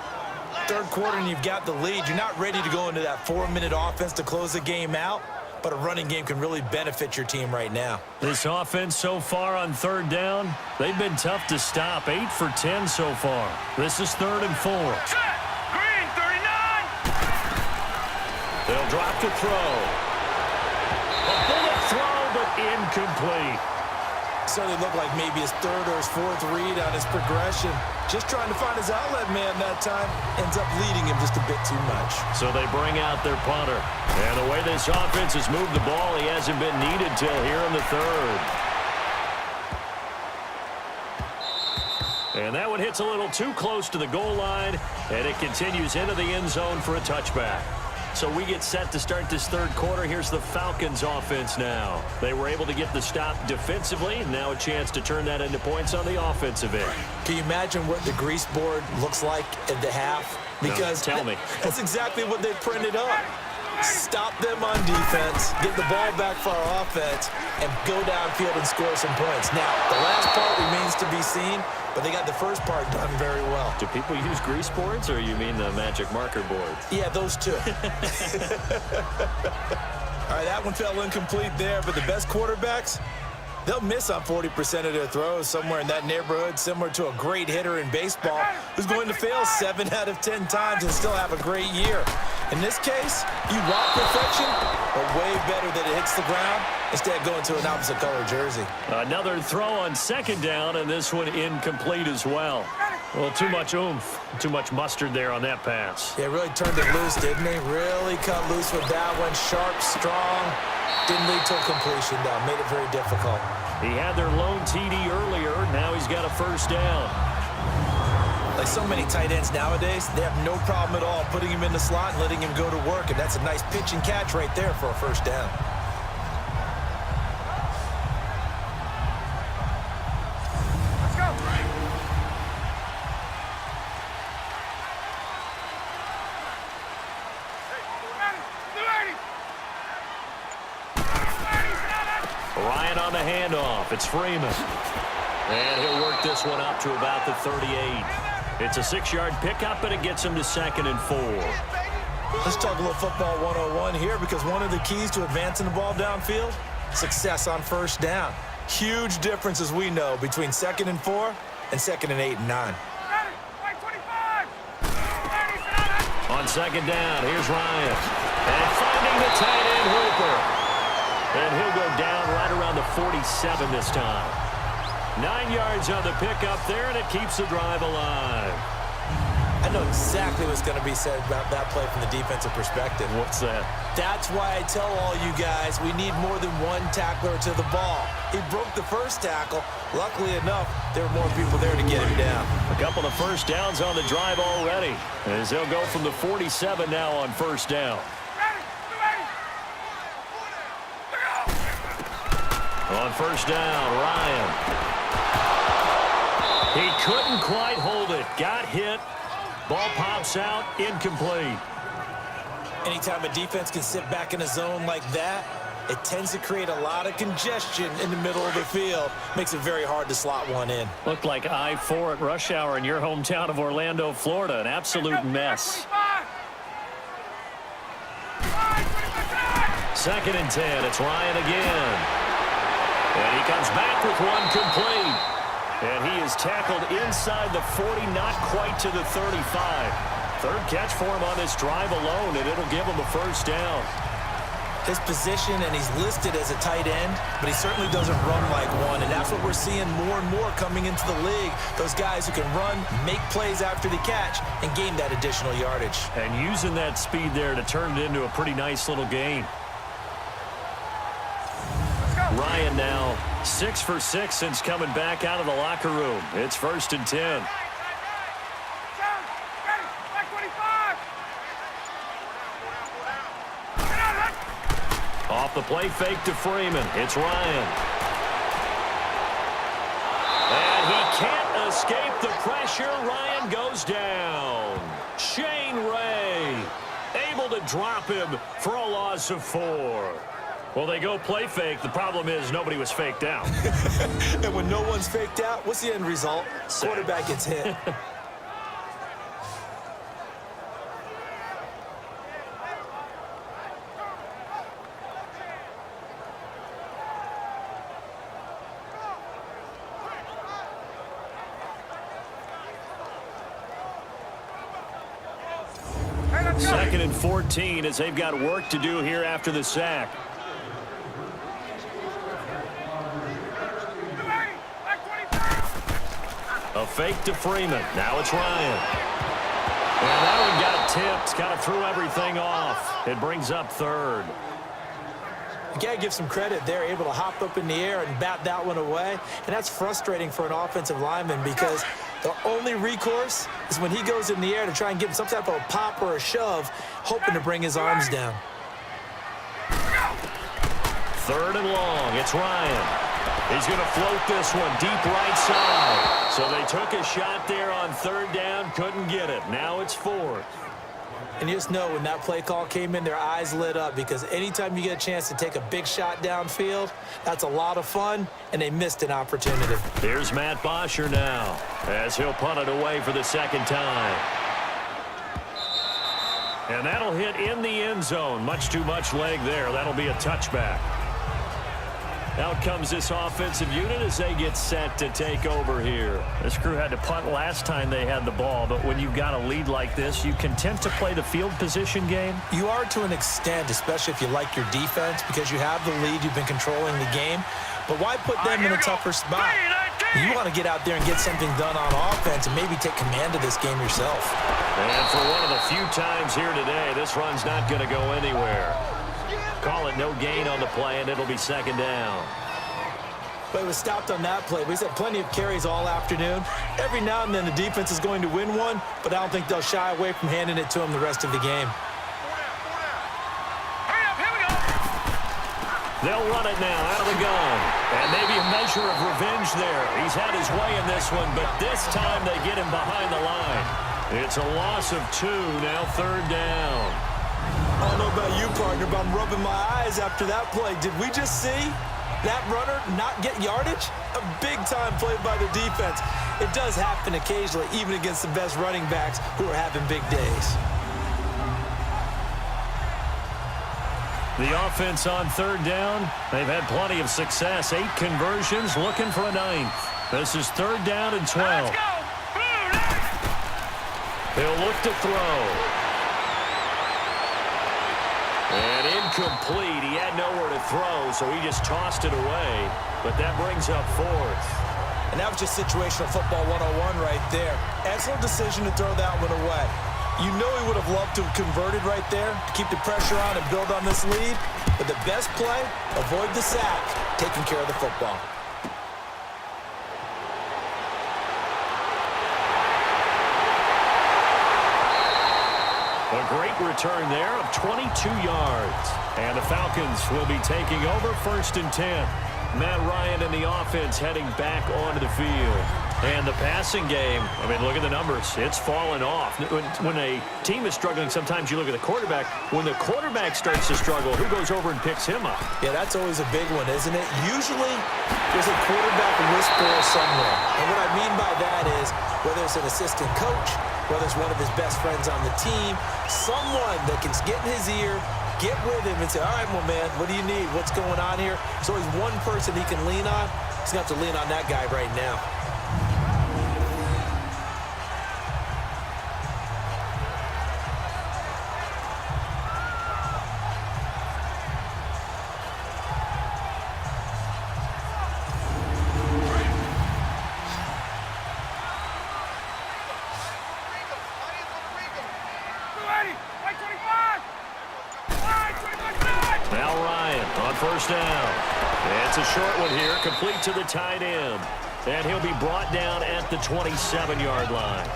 Third quarter and you've got the lead. You're not ready to go into that 4-minute offense to close the game out, but a running game can really benefit your team right now. This offense so far on third down, they've been tough to stop. 8 for 10 so far. This is 3rd and 4. Green, 39. They'll drop to throw. A bullet throw, but incomplete. Certainly looked like maybe his 3rd or his 4th read on his progression. Just trying to find his outlet man that time. Ends up leading him just a bit too much. So they bring out their punter. And the way this offense has moved the ball, he hasn't been needed till here in the 3rd. And that one hits a little too close to the goal line, and it continues into the end zone for a touchback. So we get set to start this third quarter. Here's the Falcons offense now. They were able to get the stop defensively. Now a chance to turn that into points on the offensive end. Can you imagine what the grease board looks like at the half? Because no, tell me. That's exactly what they printed up. Stop them on defense, get the ball back for our offense, and go downfield and score some points. Now, the last part remains to be seen, but they got the first part done very well. Do people use grease boards, or you mean the magic marker boards? Yeah, those two. All right, that one fell incomplete there, but the best quarterbacks, they'll miss on 40% of their throws, somewhere in that neighborhood, similar to a great hitter in baseball who's going to fail 7 out of 10 times and still have a great year. In this case, you want perfection, but way better that it hits the ground instead of going to an opposite color jersey. Another throw on second down, and this one incomplete as well. Well, too much oomph, too much mustard there on that pass. Yeah, really turned it loose, didn't he? Really cut loose with that one. Sharp, strong. Didn't lead to a completion, though. Made it very difficult. He had their lone TD earlier. Now he's got a first down. Like so many tight ends nowadays, they have no problem at all putting him in the slot and letting him go to work. And that's a nice pitch and catch right there for a first down. Let's go. Ryan on the handoff. It's Freeman. And he'll work this one up to about the 38. It's a 6-yard pickup, and it gets him to 2nd and 4. Let's talk a little football 101 here, because one of the keys to advancing the ball downfield, success on first down. Huge difference, as we know, between 2nd and 4 and 2nd and 8 and 9. On second down, here's Ryan. And finding the tight end, Hooper. And he'll go down right around the 47 this time. 9 yards on the pickup there, and it keeps the drive alive. I know exactly what's going to be said about that play from the defensive perspective. What's that? That's why I tell all you guys we need more than one tackler to the ball. He broke the first tackle. Luckily enough, there were more people there to get him down. A couple of first downs on the drive already, as they'll go from the 47 now on first down. On first down, Ryan. He couldn't quite hold it. Got hit. Ball pops out, incomplete. Anytime a defense can sit back in a zone like that, it tends to create a lot of congestion in the middle of the field. Makes it very hard to slot one in. Looked like I-4 at rush hour in your hometown of Orlando, Florida. An absolute mess. 2nd and 10. It's Ryan again. And he comes back with one complete. And he is tackled inside the 40, not quite to the 35. Third catch for him on this drive alone, and it'll give him a first down. His position, and he's listed as a tight end, but he certainly doesn't run like one, and that's what we're seeing more and more coming into the league. Those guys who can run, make plays after the catch, and gain that additional yardage. And using that speed there to turn it into a pretty nice little gain. Ryan now 6 for 6 since coming back out of the locker room. It's 1st and 10. Off the play fake to Freeman. It's Ryan. And he can't escape the pressure. Ryan goes down. Shane Ray able to drop him for a loss of 4. Well, they go play fake. The problem is nobody was faked out. And when no one's faked out, what's the end result? Quarterback gets hit. Second and 14 as they've got work to do here after the sack. A fake to Freeman. Now it's Ryan. And that one got tipped. Kind of threw everything off. It brings up 3rd. You got to give some credit. They're able to hop up in the air and bat that one away. And that's frustrating for an offensive lineman because the only recourse is when he goes in the air to try and get some type of a pop or a shove, hoping to bring his arms down. 3rd and long. It's Ryan. He's going to float this one deep right side. So they took a shot there on 3rd down, couldn't get it. Now it's 4th. And you just know when that play call came in, their eyes lit up because anytime you get a chance to take a big shot downfield, that's a lot of fun, and they missed an opportunity. Here's Matt Bosher now as he'll punt it away for the 2nd time. And that'll hit in the end zone. Much too much leg there. That'll be a touchback. Out comes this offensive unit as they get set to take over here. This crew had to punt last time they had the ball, but when you've got a lead like this, you content to play the field position game? You are to an extent, especially if you like your defense, because you have the lead, you've been controlling the game. But why put them in a tougher spot? You want to get out there and get something done on offense and maybe take command of this game yourself. And for one of the few times here today, this run's not going to go anywhere. Call it no gain on the play, and it'll be 2nd down. But it was stopped on that play. We've had plenty of carries all afternoon. Every now and then the defense is going to win one, but I don't think they'll shy away from handing it to them the rest of the game. They'll run it now out of the gun. And maybe a measure of revenge there. He's had his way in this one, but this time they get him behind the line. It's a loss of 2, now 3rd down. I don't know about you, partner, but I'm rubbing my eyes after that play. Did we just see that runner not get yardage? A big-time play by the defense. It does happen occasionally, even against the best running backs who are having big days. The offense on 3rd down, they've had plenty of success. 8 conversions, looking for a 9th. This is 3rd down and 12. He'll look to throw. And incomplete. He had nowhere to throw, so he just tossed it away. But that brings up 4th. And that was just situational football 101 right there. Excellent decision to throw that one away. You know he would have loved to have converted right there to keep the pressure on and build on this lead. But the best play, avoid the sack, taking care of the football. A great return there of 22 yards. And the Falcons will be taking over 1st and 10. Matt Ryan and the offense heading back onto the field. And the passing game, I mean, look at the numbers. It's fallen off. When a team is struggling, sometimes you look at the quarterback. When the quarterback starts to struggle, who goes over and picks him up? Yeah, that's always a big one, isn't it? Usually, there's a quarterback whisperer somewhere. And what I mean by that is, whether it's an assistant coach, whether it's one of his best friends on the team, someone that can get in his ear, get with him and say, all right, well, man, what do you need? What's going on here? There's always one person he can lean on. He's going to have to lean on that guy right now. Now Ryan on 1st down. It's a short one here, complete to the tight end. And he'll be brought down at the 27-yard line.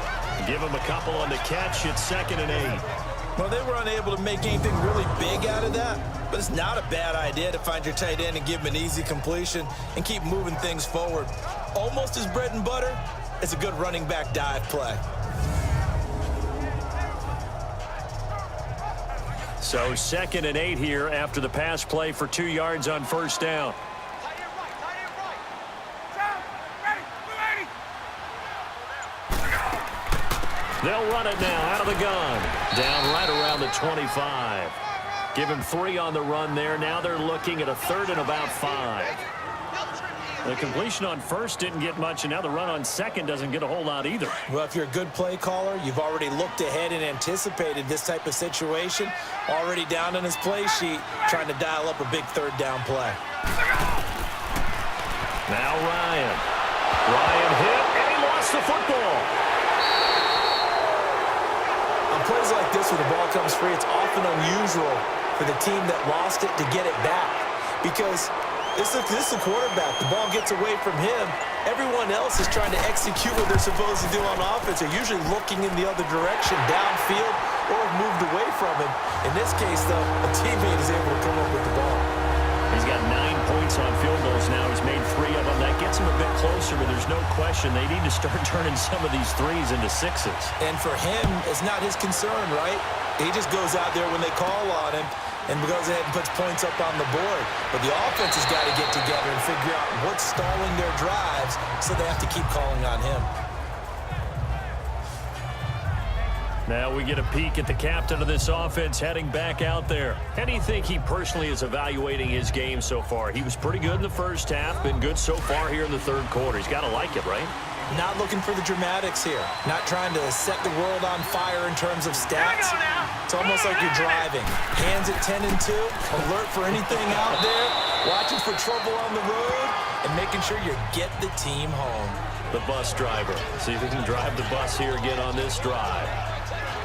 Give him a couple on the catch. It's 2nd and 8. Well, they were unable to make anything really big out of that, but it's not a bad idea to find your tight end and give him an easy completion and keep moving things forward. Almost his bread and butter. It's a good running back dive play. So 2nd and 8 here after the pass play for 2 yards on 1st down. They'll run it now out of the gun. Down right around the 25. Give him 3 on the run there. Now they're looking at a 3rd and about 5. The completion on 1st didn't get much, and now the run on 2nd doesn't get a whole lot either. Well, if you're a good play caller, you've already looked ahead and anticipated this type of situation. Already down in his play sheet, trying to dial up a big 3rd down play. Now Ryan. Ryan hit, and he lost the football. On plays like this where the ball comes free, it's often unusual for the team that lost it to get it back. Because this is the quarterback. The ball gets away from him. Everyone else is trying to execute what they're supposed to do on offense. They're usually looking in the other direction, downfield, or have moved away from him. In this case, though, a teammate is able to come up with the ball. He's got 9 points on field goals now. He's made 3 of them. That gets him a bit closer, but there's no question they need to start turning some of these 3s into 6s. And for him, it's not his concern, right? He just goes out there when they call on him and goes ahead and puts points up on the board. But the offense has got to get together and figure out what's stalling their drives, so they have to keep calling on him. Now we get a peek at the captain of this offense heading back out there. How do you think he personally is evaluating his game so far? He was pretty good in the 1st half, been good so far here in the 3rd quarter. He's got to like it, right? Not looking for the dramatics here. Not trying to set the world on fire in terms of stats. It's almost like you're driving. Hands at 10 and 2, alert for anything out there, watching for trouble on the road, and making sure you get the team home. The bus driver. See if he can drive the bus here again on this drive.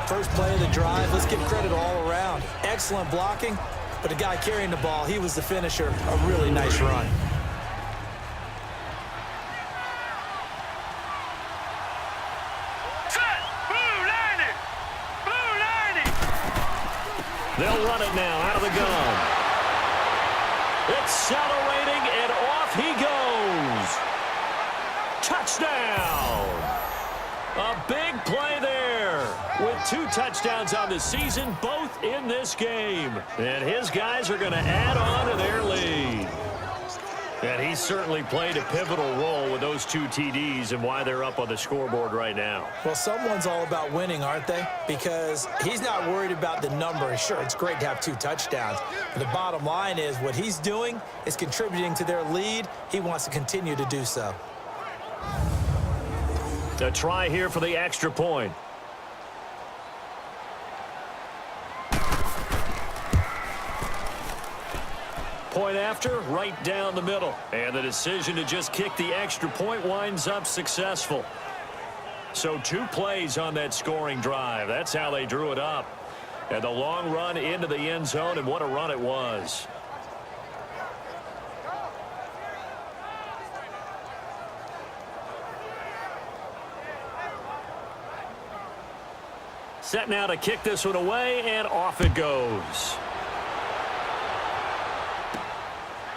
First play of the drive, let's give credit all around. Excellent blocking, but the guy carrying the ball, he was the finisher. A really nice run. They'll run it now out of the gun. Accelerating, and off he goes. Touchdown. A big play there with 2 touchdowns on the season, both in this game. And his guys are going to add on to their lead. And he certainly played a pivotal role with those 2 TDs and why they're up on the scoreboard right now. Well, someone's all about winning, aren't they? Because he's not worried about the number. Sure, it's great to have 2 touchdowns. But the bottom line is what he's doing is contributing to their lead. He wants to continue to do so. A try here for the extra point. point after, right down the middle. And the decision to just kick the extra point winds up successful. So 2 plays on that scoring drive. That's how they drew it up. And the long run into the end zone, and what a run it was. Set now to kick this one away, and off it goes.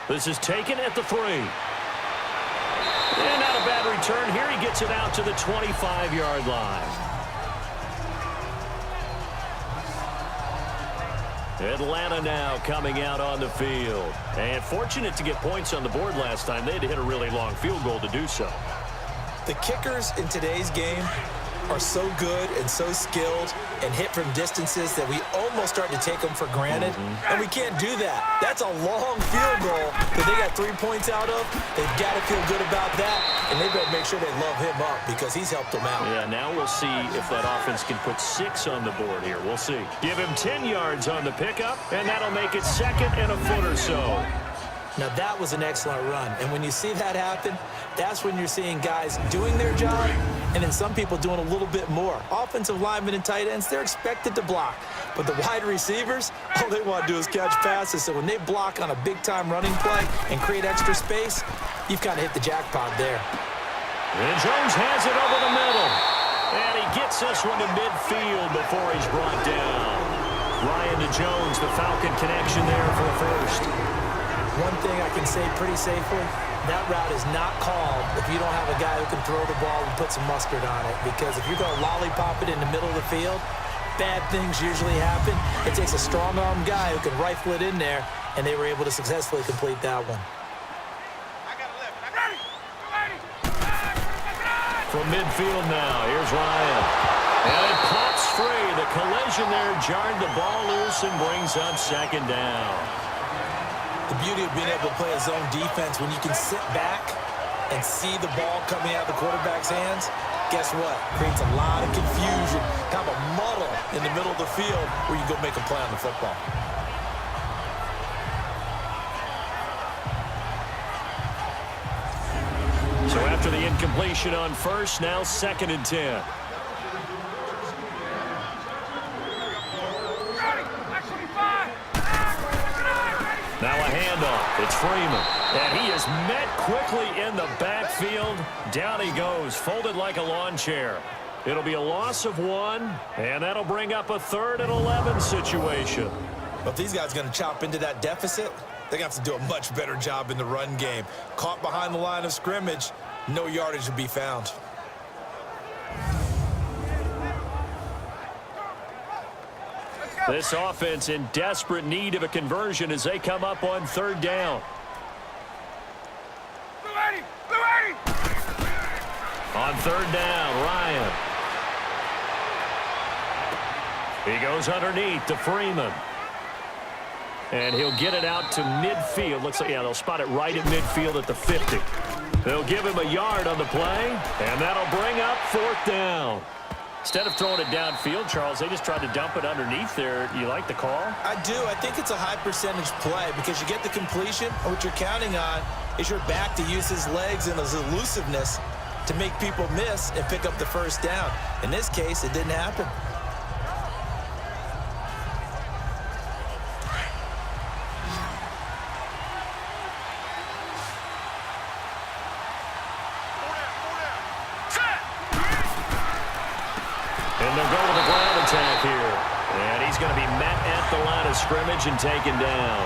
This is taken at the 3. And not a bad return here. He gets it out to the 25-yard line. Atlanta now coming out on the field. And fortunate to get points on the board last time. They had to hit a really long field goal to do so. The kickers in today's game are so good and so skilled and hit from distances that we almost start to take them for granted. And we can't do that. That's a long field goal that they got 3 points out of. They've got to feel good about that, and they better make sure they love him up because he's helped them out. Yeah, now we'll see if that offense can put 6 on the board here. We'll see. Give him 10 yards on the pickup, and that'll make it 2nd and a foot or so. Now, that was an excellent run. And when you see that happen, that's when you're seeing guys doing their job and then some people doing a little bit more. Offensive linemen and tight ends, they're expected to block. But the wide receivers, all they want to do is catch passes. So when they block on a big-time running play and create extra space, you've kind of hit the jackpot there. And Jones has it over the middle. And he gets this one to midfield before he's brought down. Ryan to Jones, the Falcon connection there for the first. One thing I can say pretty safely, that route is not called if you don't have a guy who can throw the ball and put some mustard on it. Because if you're going to lollipop it in the middle of the field, bad things usually happen. It takes a strong-arm guy who can rifle it in there, and they were able to successfully complete that one. From midfield now, here's Ryan. And it pops free. The collision there jarred the ball loose and brings up 2nd down. The beauty of being able to play a zone defense when you can sit back and see the ball coming out of the quarterback's hands, guess what? Creates a lot of confusion, kind of a muddle in the middle of the field where you go make a play on the football. So after the incompletion on first, now 2nd and 10. Now a handoff. It's Freeman. And he is met quickly in the backfield. Down he goes, folded like a lawn chair. It'll be a loss of 1, and that'll bring up a 3rd and 11 situation. But if these guys are going to chop into that deficit, they're going to have to do a much better job in the run game. Caught behind the line of scrimmage, no yardage to be found. This offense in desperate need of a conversion as they come up on 3rd down. On 3rd down, Ryan. He goes underneath to Freeman. And he'll get it out to midfield. Looks like, yeah, they'll spot it right at midfield at the 50. They'll give him a yard on the play, and that'll bring up 4th down. Instead of throwing it downfield, Charles, they just tried to dump it underneath there. You like the call? I do. I think it's a high percentage play because you get the completion, and what you're counting on is your back to use his legs and his elusiveness to make people miss and pick up the 1st down. In this case, it didn't happen. And they'll go to the ground attack here. And he's going to be met at the line of scrimmage and taken down.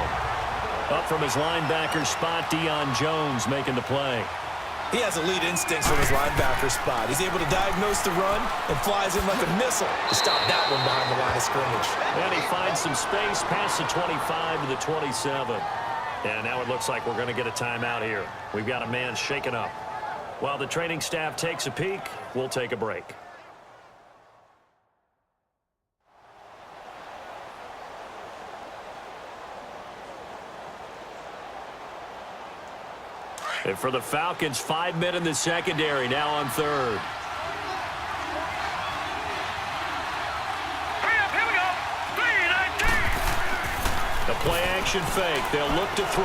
Up from his linebacker spot, Deion Jones making the play. He has elite instincts from his linebacker spot. He's able to diagnose the run and flies in like a missile to stop that one behind the line of scrimmage. And he finds some space past the 25 to the 27. And now it looks like we're going to get a timeout here. We've got a man shaken up. While the training staff takes a peek, we'll take a break. And for the Falcons, 5 men in the secondary, now on 3rd. Hurry up, here we go. 3-19. The play play-action fake. They'll look to throw.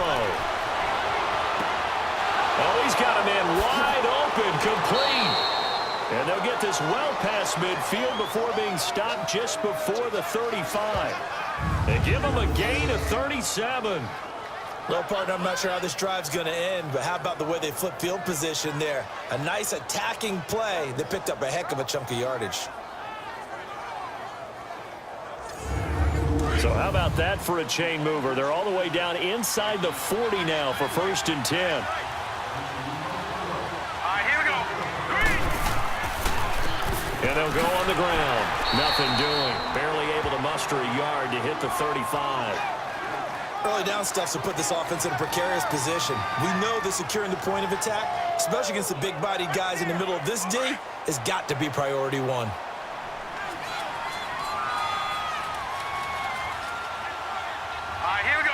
Oh, he's got a man wide open, complete. And they'll get this well past midfield before being stopped just before the 35. They give him a gain of 37. Well, partner, I'm not sure how this drive's going to end, but how about the way they flip field position there? A nice attacking play. They picked up a heck of a chunk of yardage. So how about that for a chain mover? They're all the way down inside the 40 now for 1st and 10. All right, here we go. Green. And they'll go on the ground. Nothing doing. Barely able to muster a yard to hit the 35. Early down stuffs will put this offense in a precarious position. We know that securing the point of attack, especially against the big-bodied guys in the middle of this D, has got to be priority one. All right, here we go.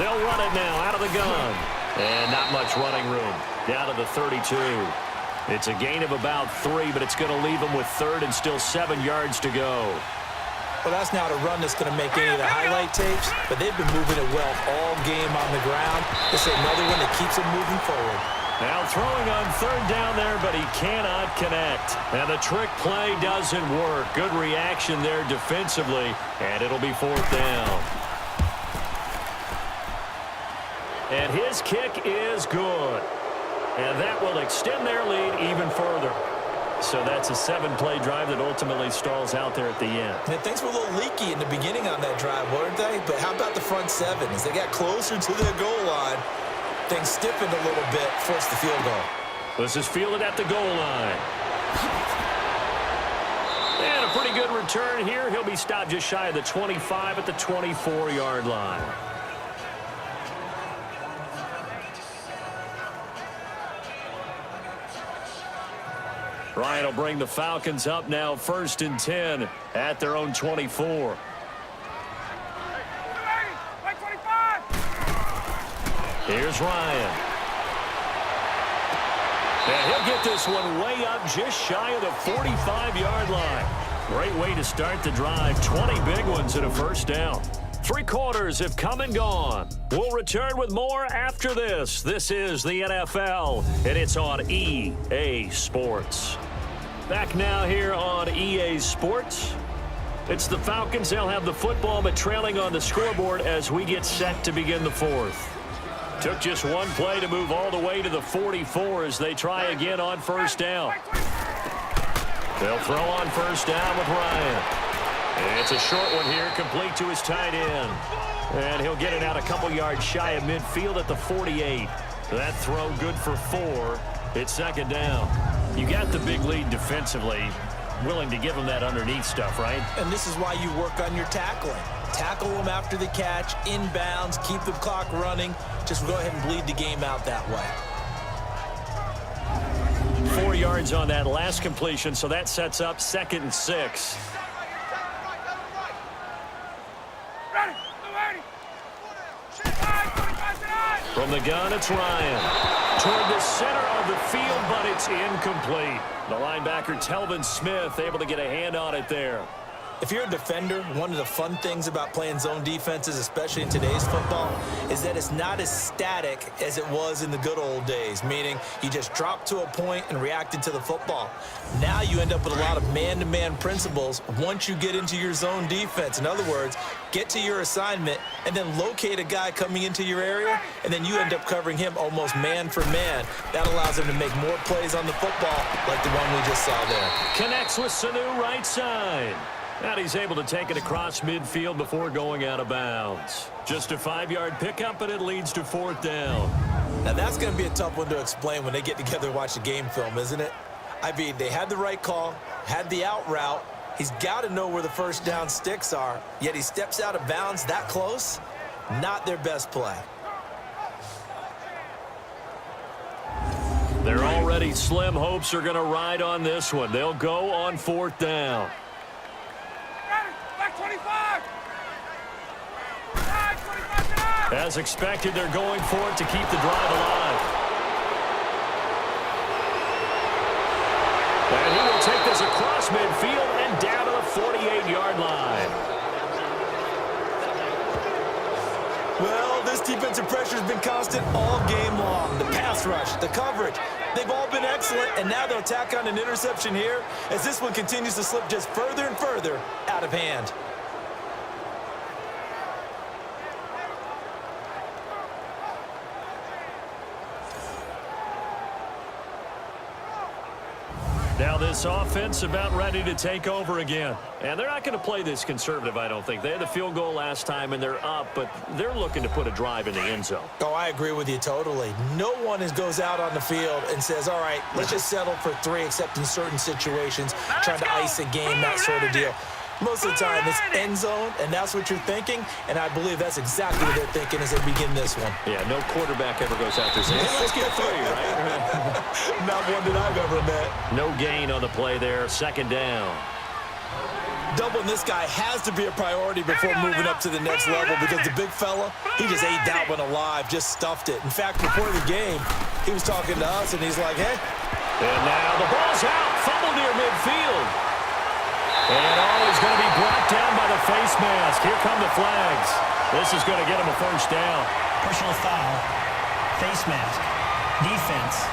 They'll run it now out of the gun. And not much running room. Down to the 32. It's a gain of about 3, but it's going to leave them with 3rd and still 7 yards to go. Well, that's not a run that's going to make any of the highlight tapes, but they've been moving it well all game on the ground. It's another one that keeps them moving forward. Now throwing on 3rd down there, but he cannot connect. And the trick play doesn't work. Good reaction there defensively, and it'll be 4th down. And his kick is good. And that will extend their lead even further. So that's a 7-play drive that ultimately stalls out there at the end. And things were a little leaky in the beginning on that drive, weren't they? But how about the front 7? As they got closer to the goal line, things stiffened a little bit, forced the field goal. This is fielded at the goal line. And a pretty good return here. He'll be stopped just shy of the 25 at the 24-yard line. Ryan will bring the Falcons up now 1st and 10 at their own 24. Here's Ryan. And he'll get this one way up just shy of the 45-yard line. Great way to start the drive. 20 big ones and a 1st down. 3 quarters have come and gone. We'll return with more after this. This is the NFL, and it's on EA Sports. Back now here on EA Sports. It's the Falcons. They'll have the football, but trailing on the scoreboard as we get set to begin the 4th. Took just one play to move all the way to the 44 as they try again on 1st down. They'll throw on 1st down with Ryan. And it's a short one here, complete to his tight end. And he'll get it out a couple yards shy of midfield at the 48. That throw good for 4. It's 2nd down. You got the big lead defensively. Willing to give him that underneath stuff, right? And this is why you work on your tackling. Tackle them after the catch, inbounds, keep the clock running. Just go ahead and bleed the game out that way. 4 yards on that last completion, so that sets up 2nd and 6. From the gun, it's Ryan. Toward the center of the field, but it's incomplete. The linebacker, Telvin Smith, able to get a hand on it there. If you're a defender, one of the fun things about playing zone defenses, especially in today's football, is that it's not as static as it was in the good old days, meaning you just drop to a point and reacted to the football. Now you end up with a lot of man-to-man principles once you get into your zone defense. In other words, get to your assignment and then locate a guy coming into your area, and then you end up covering him almost man for man. That allows him to make more plays on the football like the one we just saw there. Connects with Sanu right side. And he's able to take it across midfield before going out of bounds. Just a 5-yard pickup, and it leads to 4th down. Now, that's going to be a tough one to explain when they get together and watch the game film, isn't it? I mean, they had the right call, had the out route. He's got to know where the 1st down sticks are, yet he steps out of bounds that close. Not their best play. Their already slim hopes are going to ride on this one. They'll go on 4th down. As expected, they're going for it to keep the drive alive. And he will take this across midfield and down to the 48-yard line. defensive pressure has been constant all game long. The pass rush, the coverage, they've all been excellent, and now they'll tack on an interception here as this one continues to slip just further and further out of hand. Now this offense about ready to take over again. And they're not going to play this conservative, I don't think. They had the field goal last time, and they're up, but they're looking to put a drive in the end zone. Oh, I agree with you totally. No one goes out on the field and says, all right, let's just settle for 3, except in certain situations, trying to ice a game, that sort of deal. Most of the time, it's end zone, and that's what you're thinking, and I believe that's exactly what they're thinking as they begin this one. Yeah, no quarterback ever goes out there saying, hey, let's get 3, right? Not one that I've ever met. No gain on the play there, second down. Doubling this guy has to be a priority before moving up to the next level because the big fella, he just ate that one alive, just stuffed it. In fact, before the game, he was talking to us, and he's like, hey. And now the ball's out, fumble near midfield. And always going to be brought down by the face mask. Here come the flags. This is going to get him a first down. Personal foul, face mask, defense.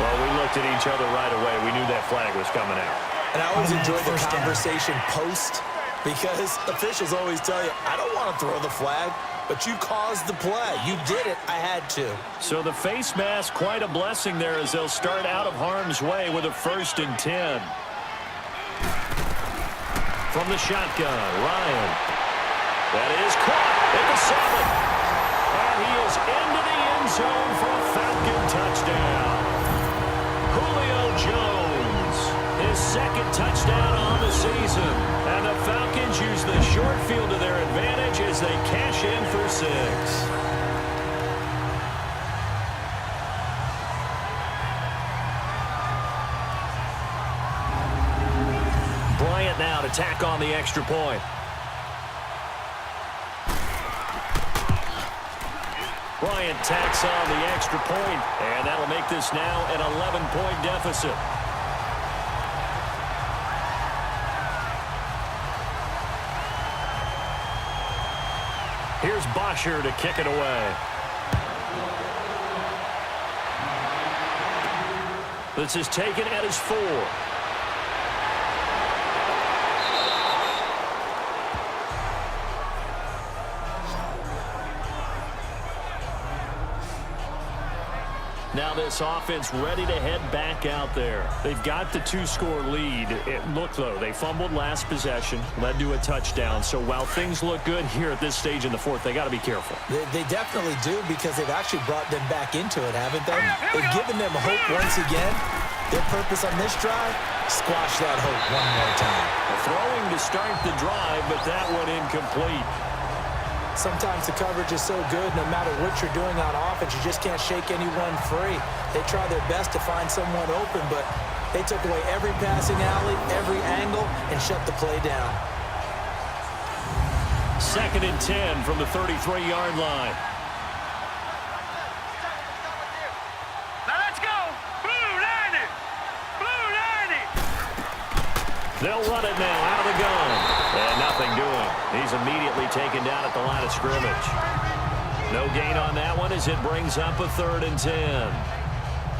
Well, we looked at each other right away. We knew that flag was coming out. And I always enjoy the First down. conversation post because officials always tell you, I don't want to throw the flag, but you caused the play. You did it. I had to. So the face mask, quite a blessing there as they'll start out of harm's way with a 1st and 10. From the shotgun, Ryan. That is caught at the 7. And he is into the end zone for a Falcon touchdown. Julio Jones, his 2nd touchdown on the season. And the Falcons use the short field to their advantage as they cash in for 6. Bryant now to tack on the extra point. Bryant tacks on the extra point, and that'll make this now an 11-point deficit. Here's Bosher to kick it away. This is taken at his 4. Now this offense ready to head back out there. They've got the 2-score lead. Look, though, they fumbled last possession, led to a touchdown. So while things look good here at this stage in the 4th, they got to be careful. They definitely do because they've actually brought them back into it, haven't they? They've given them hope once again. Their purpose on this drive, squash that hope one more time. Throwing to start the drive, but that one incomplete. Sometimes the coverage is so good, no matter what you're doing on offense, you just can't shake anyone free. They try their best to find someone open, but they took away every passing alley, every angle, and shut the play down. 2nd and 10 from the 33-yard line. Now let's go. Blue 90. Blue 90. They'll run it now out of the gun. And nothing doing. He's immediately taken down at the line of scrimmage. No gain on that one as it brings up a 3rd and 10.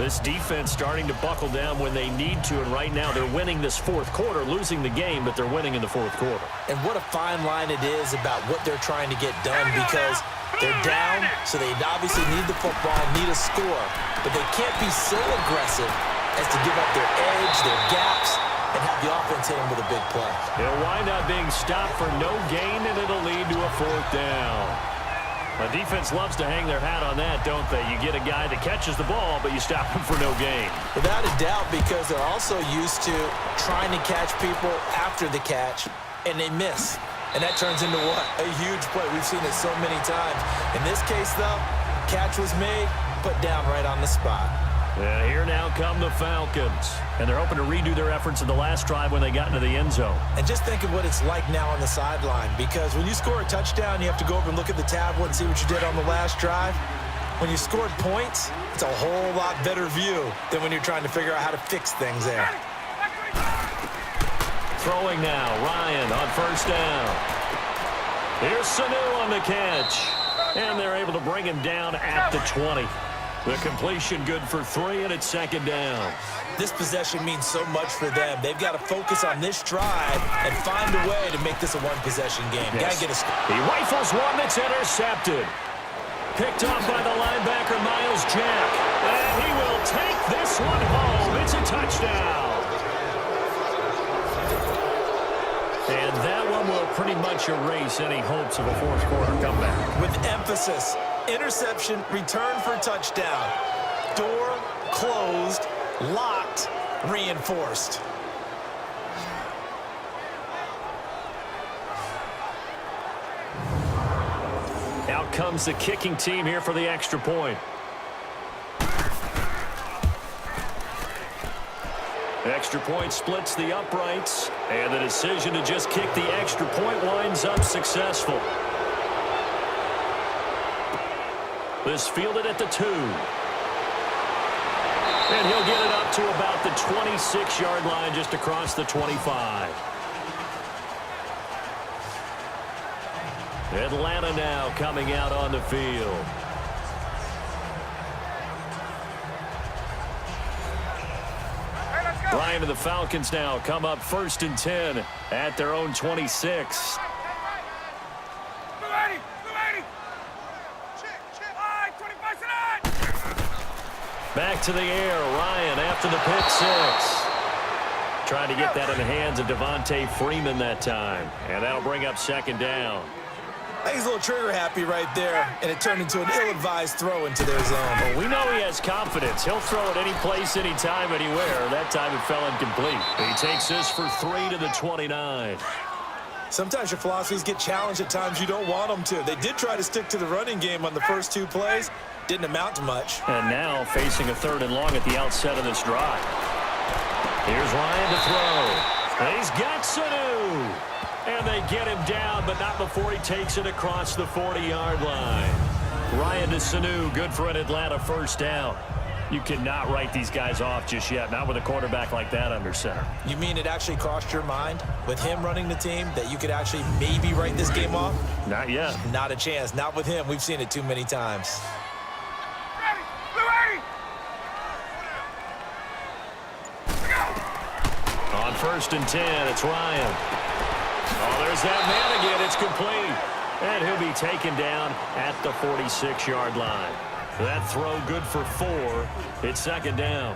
This defense starting to buckle down when they need to, and right now they're winning this 4th quarter, losing the game, but they're winning in the 4th quarter. And what a fine line it is about what they're trying to get done because they're down, so they obviously need the football, need a score, but they can't be so aggressive as to give up their edge, their gaps, and have the offense hit them with a big play. It'll wind up being stopped for no gain, and it'll lead to a 4th down. The defense loves to hang their hat on that, don't they? You get a guy that catches the ball, but you stop him for no gain. Without a doubt, because they're also used to trying to catch people after the catch, and they miss. And that turns into what? A huge play. We've seen it so many times. In this case, though, catch was made, put down right on the spot. And here now come the Falcons. And they're hoping to redo their efforts in the last drive when they got into the end zone. And just think of what it's like now on the sideline, because when you score a touchdown, you have to go over and look at the tablet and see what you did on the last drive. When you scored points, it's a whole lot better view than when you're trying to figure out how to fix things there. Throwing now, Ryan on 1st down. Here's Sanu on the catch. And they're able to bring him down at the 20. The completion good for 3, and it's second down. This possession means so much for them. They've got to focus on this drive and find a way to make this a one-possession game. Yes. Got to get a... He rifles one that's intercepted. Picked off by the linebacker, Miles Jack. And he will take this one home. It's a touchdown. And that one will pretty much erase any hopes of a fourth-quarter comeback. With emphasis, interception, return for touchdown. Door closed, locked, reinforced. Out comes the kicking team here for the extra point. Extra point splits the uprights, and the decision to just kick the extra point winds up successful. This fielded at the 2. And he'll get it up to about the 26-yard line, just across the 25. Atlanta now coming out on the field. Ryan and the Falcons now come up 1st and 10 at their own 26. Back to the air, Ryan after the pick 6. Trying to get that in the hands of Devontae Freeman that time. And that'll bring up second down. I think he's a little trigger happy right there, and it turned into an ill-advised throw into their zone. Well, we know he has confidence. He'll throw it any place, anytime, anywhere. That time it fell incomplete. He takes this for 3 to the 29. Sometimes your philosophies get challenged at times you don't want them to. They did try to stick to the running game on the first 2 plays. Didn't amount to much. And now facing a 3rd and long at the outset of this drive. Here's Ryan to throw. And he's got Sanu. And they get him down, but not before he takes it across the 40-yard line. Ryan to Sanu, good for an Atlanta first down. You cannot write these guys off just yet, not with a quarterback like that under center. You mean it actually crossed your mind with him running the team that you could actually maybe write this game off? Not yet. Not a chance. Not with him. We've seen it too many times. On 1st and 10, it's Ryan. Oh, there's that man again. It's complete. And he'll be taken down at the 46-yard line. That throw good for 4. It's second down.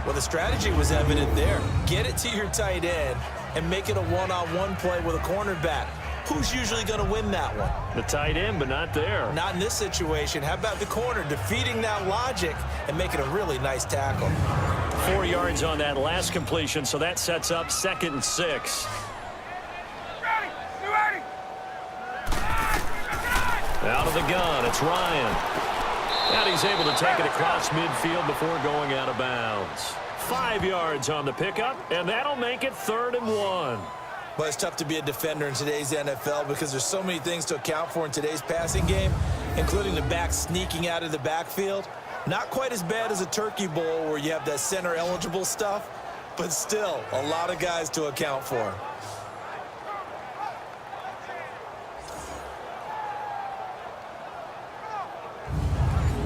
Well, the strategy was evident there. Get it to your tight end and make it a one-on-one play with a cornerback. Who's usually going to win that one? The tight end, but not there. Not in this situation. How about the corner defeating that logic and making a really nice tackle? 4 yards on that last completion, so that sets up 2nd and 6. Out of the gun, it's Ryan. And he's able to take it across midfield before going out of bounds. 5 yards on the pickup, and that'll make it 3rd and 1. But it's tough to be a defender in today's NFL because there's so many things to account for in today's passing game, including the back sneaking out of the backfield. Not quite as bad as a turkey bowl where you have that center-eligible stuff, but still a lot of guys to account for.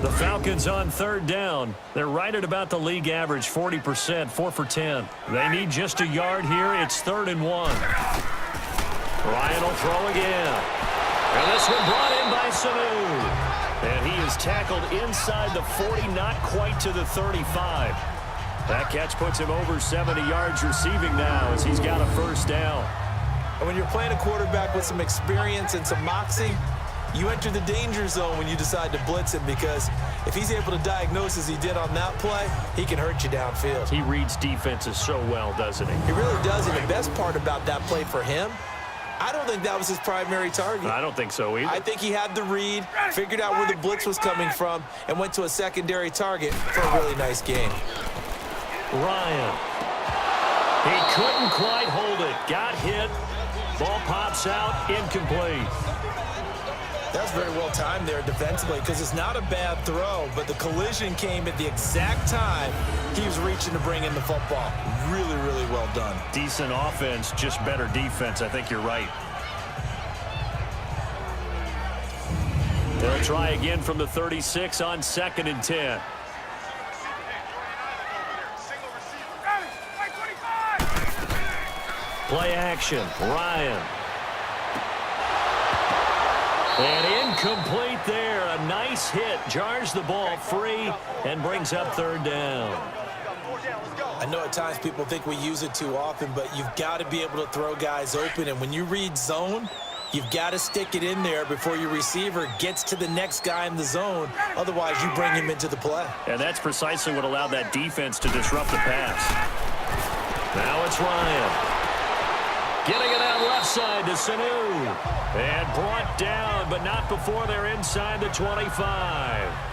The Falcons on 3rd down. They're right at about the league average, 40%, 4 for 10. They need just a yard here. It's 3rd and 1. Ryan will throw again. And this one brought in by Sanu. And he is tackled inside the 40, not quite to the 35. That catch puts him over 70 yards receiving now as he's got a first down. And when you're playing a quarterback with some experience and some moxie, you enter the danger zone when you decide to blitz him, because if he's able to diagnose as he did on that play, he can hurt you downfield. He reads defenses so well, doesn't he? He really does, and the best part about that play for him, I don't think that was his primary target. I don't think so either. I think he had the read, figured out where the blitz was coming from, and went to a secondary target for a really nice game. Ryan. He couldn't quite hold it. Got hit. Ball pops out. Incomplete. That was very well timed there defensively, because it's not a bad throw, but the collision came at the exact time he was reaching to bring in the football. Really, really well done. Decent offense, just better defense. I think you're right. They'll try again from the 36 on 2nd and 10. Play action. Ryan. And incomplete there. A nice hit. Jars the ball free and brings up 3rd down. I know at times people think we use it too often, but you've got to be able to throw guys open. And when you read zone, you've got to stick it in there before your receiver gets to the next guy in the zone. Otherwise, you bring him into the play. And that's precisely what allowed that defense to disrupt the pass. Now it's Ryan. Getting it out left side to Sanu. And brought down, but not before they're inside the 25.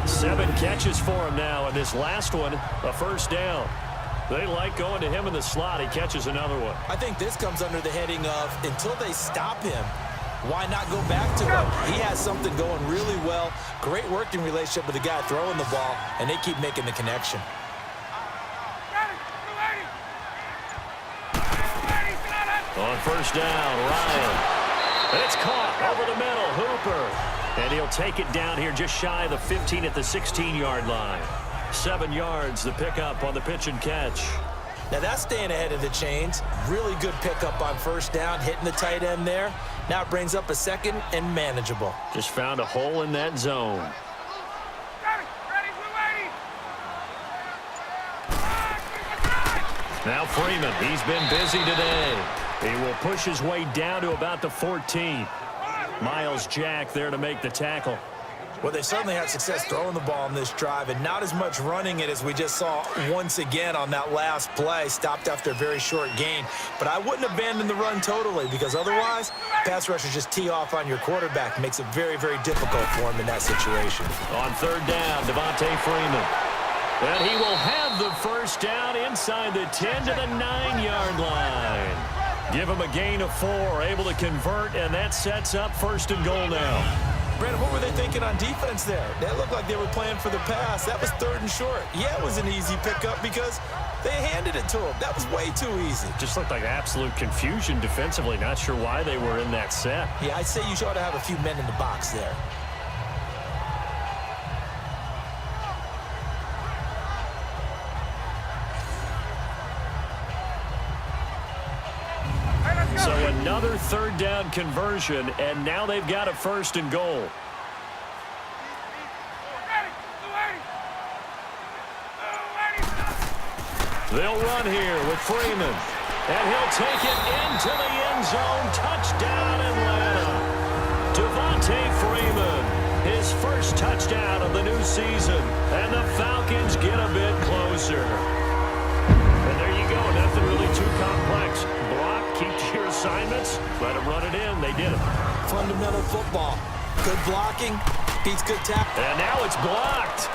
7 catches for him now, and this last one, a 1st down. They like going to him in the slot. He catches another one. I think this comes under the heading of until they stop him, why not go back to him? He has something going really well. Great working relationship with the guy throwing the ball, and they keep making the connection. On 1st down, Ryan. It's caught over the middle. Hooper. And he'll take it down here just shy of the 15 at the 16-yard line. 7 yards, the pickup on the pitch and catch. Now that's staying ahead of the chains. Really good pickup on 1st down, hitting the tight end there. Now it brings up a 2nd and manageable. Just found a hole in that zone. Now Freeman, he's been busy today. He will push his way down to about the 14. Miles Jack there to make the tackle. Well, they certainly had success throwing the ball in this drive, and not as much running it as we just saw once again on that last play. Stopped after a very short gain. But I wouldn't abandon the run totally, because otherwise, pass rushers just tee off on your quarterback. Makes it very, very difficult for him in that situation. On 3rd down, Devontae Freeman. And he will have the 1st down inside the 10 to the 9-yard line. Give him a gain of 4, able to convert, and that sets up 1st and goal now. Brandon, what were they thinking on defense there? That looked like they were playing for the pass. That was 3rd and short. Yeah, it was an easy pickup because they handed it to him. That was way too easy. Just looked like absolute confusion defensively. Not sure why they were in that set. Yeah, I'd say you ought to have a few men in the box there. So another 3rd down conversion, and now they've got a 1st and goal. They'll run here with Freeman, and he'll take it into the end zone. Touchdown, Atlanta. Devontae Freeman, his 1st touchdown of the new season, and the Falcons get a bit closer. And there you go, nothing really too complex. Block, keep to your assignments, let them run it in. They did it. Fundamental football. Good blocking, beats good tackle. And now it's blocked.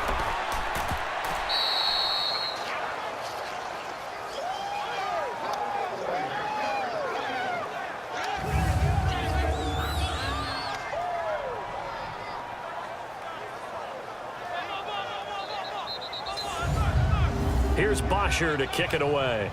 Here's Bosher to kick it away.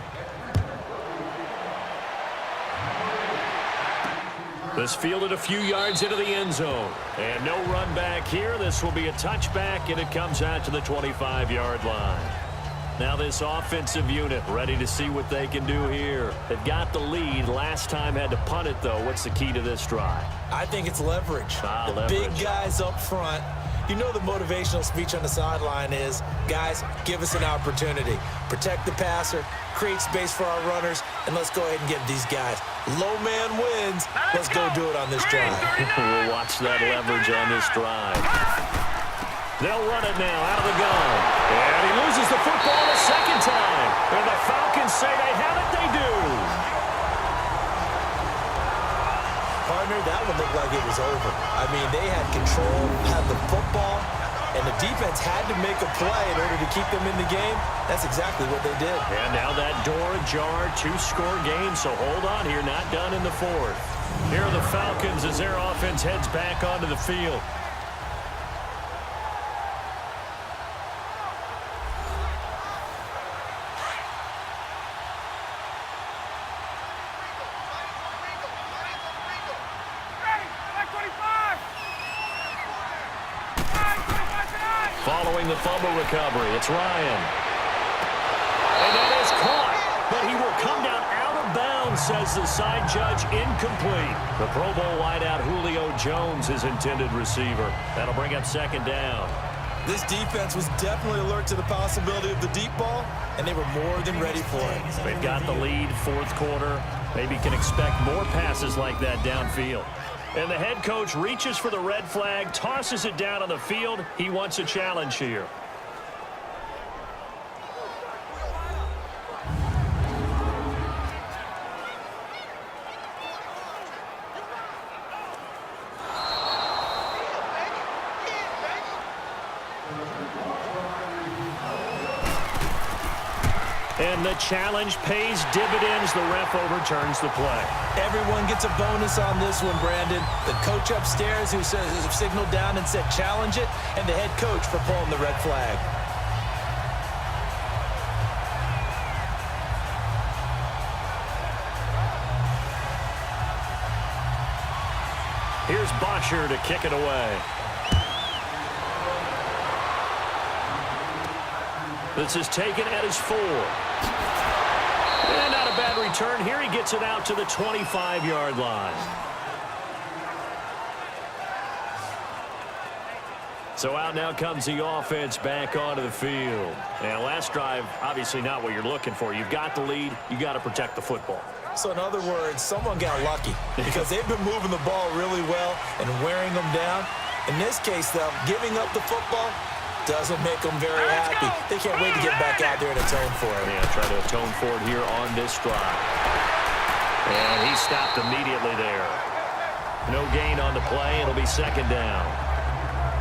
This fielded a few yards into the end zone. And no run back here. This will be a touchback, and it comes out to the 25-yard line. Now this offensive unit ready to see what they can do here. They've got the lead. Last time had to punt it, though. What's the key to this drive? I think it's leverage. Leverage. Big guys up front. You know the motivational speech on the sideline is, guys, give us an opportunity. Protect the passer, create space for our runners, and let's go ahead and give these guys. Low man wins. Let's go do it on this drive. We'll watch that leverage on this drive. They'll run it now out of the gun. And he loses the football a 2nd time. And the Falcons say they have it. They do. Partner, that one looked like it was over. I mean, they had control, had the football, and the defense had to make a play in order to keep them in the game. That's exactly what they did. And now that door ajar, 2-score game, so hold on here, not done in the 4th. Here are the Falcons as their offense heads back onto the field. following the fumble recovery. It's Ryan. And that is caught, but he will come down out of bounds, says the side judge. Incomplete. The Pro Bowl wideout Julio Jones is intended receiver. That'll bring up second down. This defense was definitely alert to the possibility of the deep ball, and they were more than ready for it. They've got the lead, fourth quarter. Maybe can expect more passes like that downfield. And the head coach reaches for the red flag, tosses it down on the field. He wants a challenge here. And the challenge pays dividends. The ref overturns the play. Everyone gets a bonus on this one, Brandon. The coach upstairs who says signaled down and said challenge it, and the head coach for pulling the red flag. Here's Bosher to kick it away. This is taken at his 4. And not a bad return. Here he gets it out to the 25-yard line. So out now comes the offense back onto the field. And last drive, obviously not what you're looking for. You've got the lead. You got to protect the football. So in other words, someone got lucky because they've been moving the ball really well and wearing them down. In this case, though, giving up the football doesn't make them very happy. They can't wait to get back out there and atone for it. Yeah, try to atone for it here on this drive. And he stopped immediately there. No gain on the play. It'll be second down.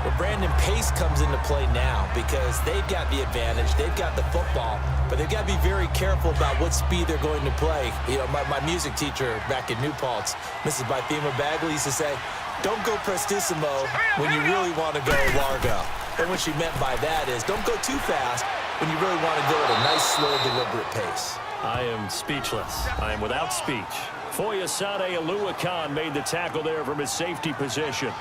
But Brandon, pace comes into play now because they've got the advantage. They've got the football, but they've got to be very careful about what speed they're going to play. You know, my music teacher back in New Paltz, Mrs. Bythema Bagley, used to say, don't go prestissimo when you really want to go largo. And what she meant by that is don't go too fast when you really want to go at a nice, slow, deliberate pace. I am speechless. I am without speech. Foyesade Oluwakan made the tackle there from his safety position.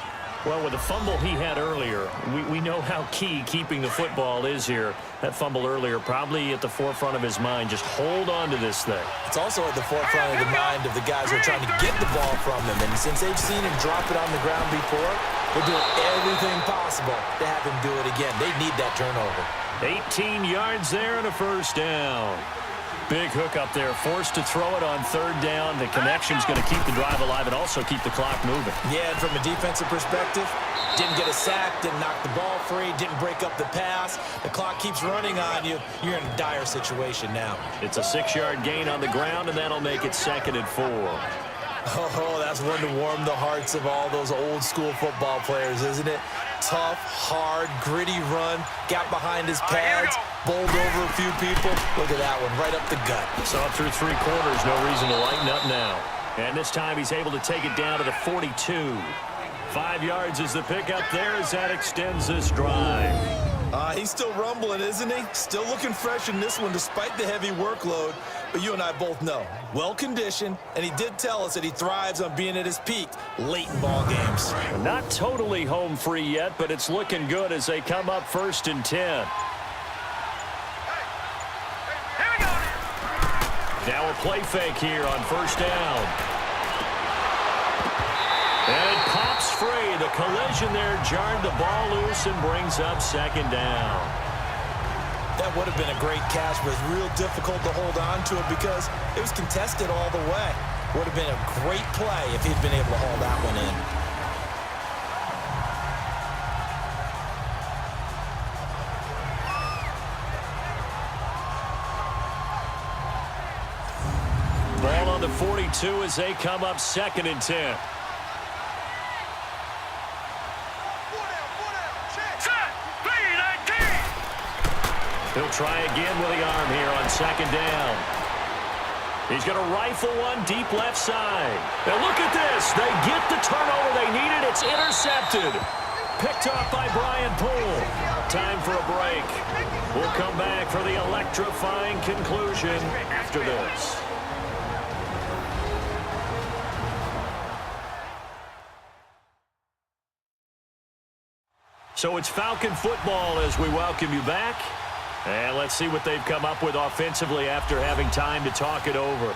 Well, with the fumble he had earlier, we know how key keeping the football is here. That fumble earlier probably at the forefront of his mind. Just hold on to this thing. It's also at the forefront of the mind of the guys who are trying to get the ball from him. And since they've seen him drop it on the ground before, they're doing everything possible to have him do it again. They need that turnover. 18 yards there and a first down. Big hook up there, forced to throw it on third down. The connection's going to keep the drive alive and also keep the clock moving. Yeah, and from a defensive perspective, didn't get a sack, didn't knock the ball free, didn't break up the pass. The clock keeps running on you. You're in a dire situation now. It's a 6-yard gain on the ground, and that'll make it second and 4. Oh, that's one to warm the hearts of all those old-school football players, isn't it? Tough, hard, gritty run, got behind his pads, bowled over a few people. Look at that one, right up the gut. Saw it through 3 quarters, no reason to lighten up now. And this time he's able to take it down to the 42. 5 yards is the pickup there as that extends this drive. He's still rumbling, isn't he? Still looking fresh in this one despite the heavy workload. But you and I both know, well-conditioned, and he did tell us that he thrives on being at his peak late in ball games. Not totally home free yet, but it's looking good as they come up 1st and 10. Now a play fake here on 1st down. And it pops free. The collision there jarred the ball loose and brings up 2nd down. That would have been a great catch, but it's real difficult to hold on to it because it was contested all the way. Would have been a great play if he'd been able to haul that one in. Ball on the 42 as they come up 2nd and 10. He'll try again with the arm here on 2nd down. He's going to rifle one deep left side. Now look at this. They get the turnover they needed. It's intercepted. Picked up by Brian Poole. Time for a break. We'll come back for the electrifying conclusion after this. So it's Falcon football as we welcome you back. And let's see what they've come up with offensively after having time to talk it over.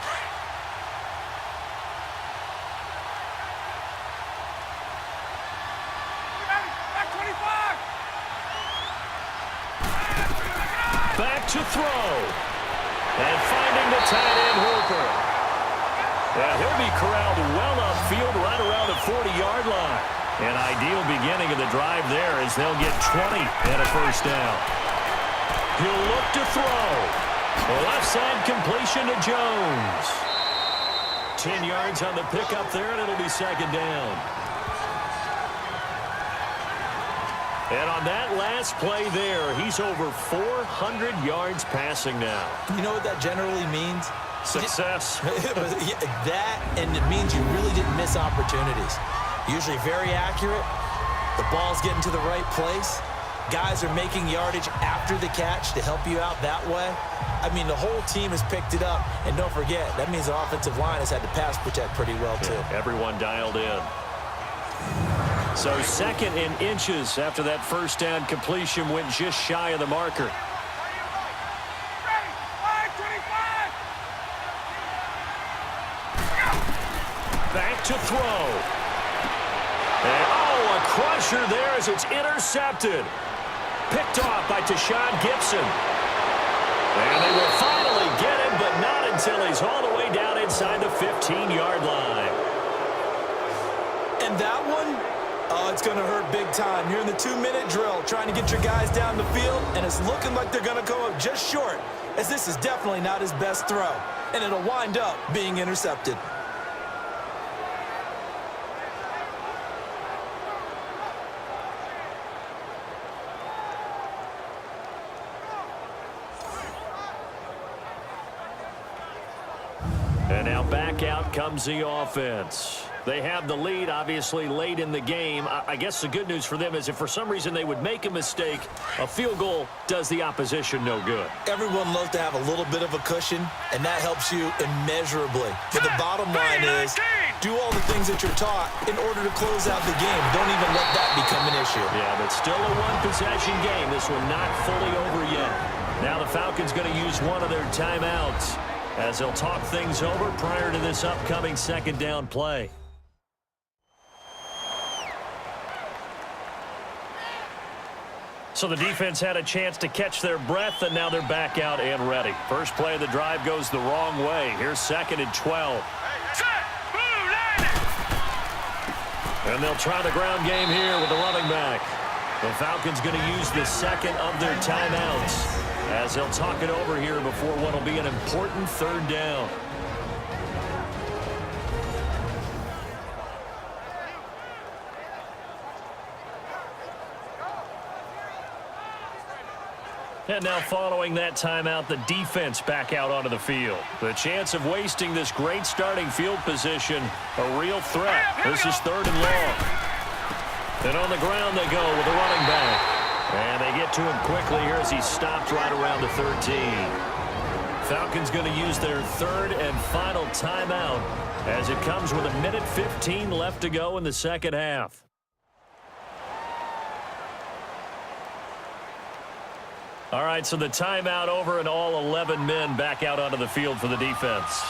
Back to throw. And finding the tight end Hooper. And he'll be corralled well upfield right around the 40-yard line. An ideal beginning of the drive there as they'll get 20 and a first down. He'll look to throw. Left side completion to Jones. 10 yards on the pickup there, and it'll be second down. And on that last play there, he's over 400 yards passing now. You know what that generally means? Success. That, and it means you really didn't miss opportunities. Usually very accurate. The ball's getting to the right place. Guys are making yardage after the catch to help you out that way. I mean, the whole team has picked it up. And don't forget, that means the offensive line has had to pass protect pretty well, too. Yeah, everyone dialed in. So second in inches after that first down completion went just shy of the marker. Back to throw. And, a crusher there as it's intercepted. Picked off by Tashawn Gibson. And they will finally get him, but not until he's all the way down inside the 15-yard line. And that one, it's going to hurt big time. You're in the 2-minute drill trying to get your guys down the field, and it's looking like they're going to go up just short, as this is definitely not his best throw. And it'll wind up being intercepted. And now back out comes the offense. They have the lead, obviously, late in the game. I guess the good news for them is if for some reason they would make a mistake, a field goal does the opposition no good. Everyone loves to have a little bit of a cushion, and that helps you immeasurably. But the bottom line is, do all the things that you're taught in order to close out the game. Don't even let that become an issue. Yeah, but still a one-possession game. This one not fully over yet. Now the Falcons going to use one of their timeouts as they'll talk things over prior to this upcoming second down play. So the defense had a chance to catch their breath, and now they're back out and ready. First play of the drive goes the wrong way. Here's 2nd and 12. And they'll try the ground game here with the running back. The Falcons going to use the second of their timeouts as they'll talk it over here before what will be an important third down. And now following that timeout, the defense back out onto the field. The chance of wasting this great starting field position, a real threat. This is 3rd and long. And on the ground they go with the running back. And they get to him quickly here as he stopped right around the 13. Falcons going to use their 3rd and final timeout as it comes with 1:15 left to go in the second half. All right, so the timeout over and all 11 men back out onto the field for the defense.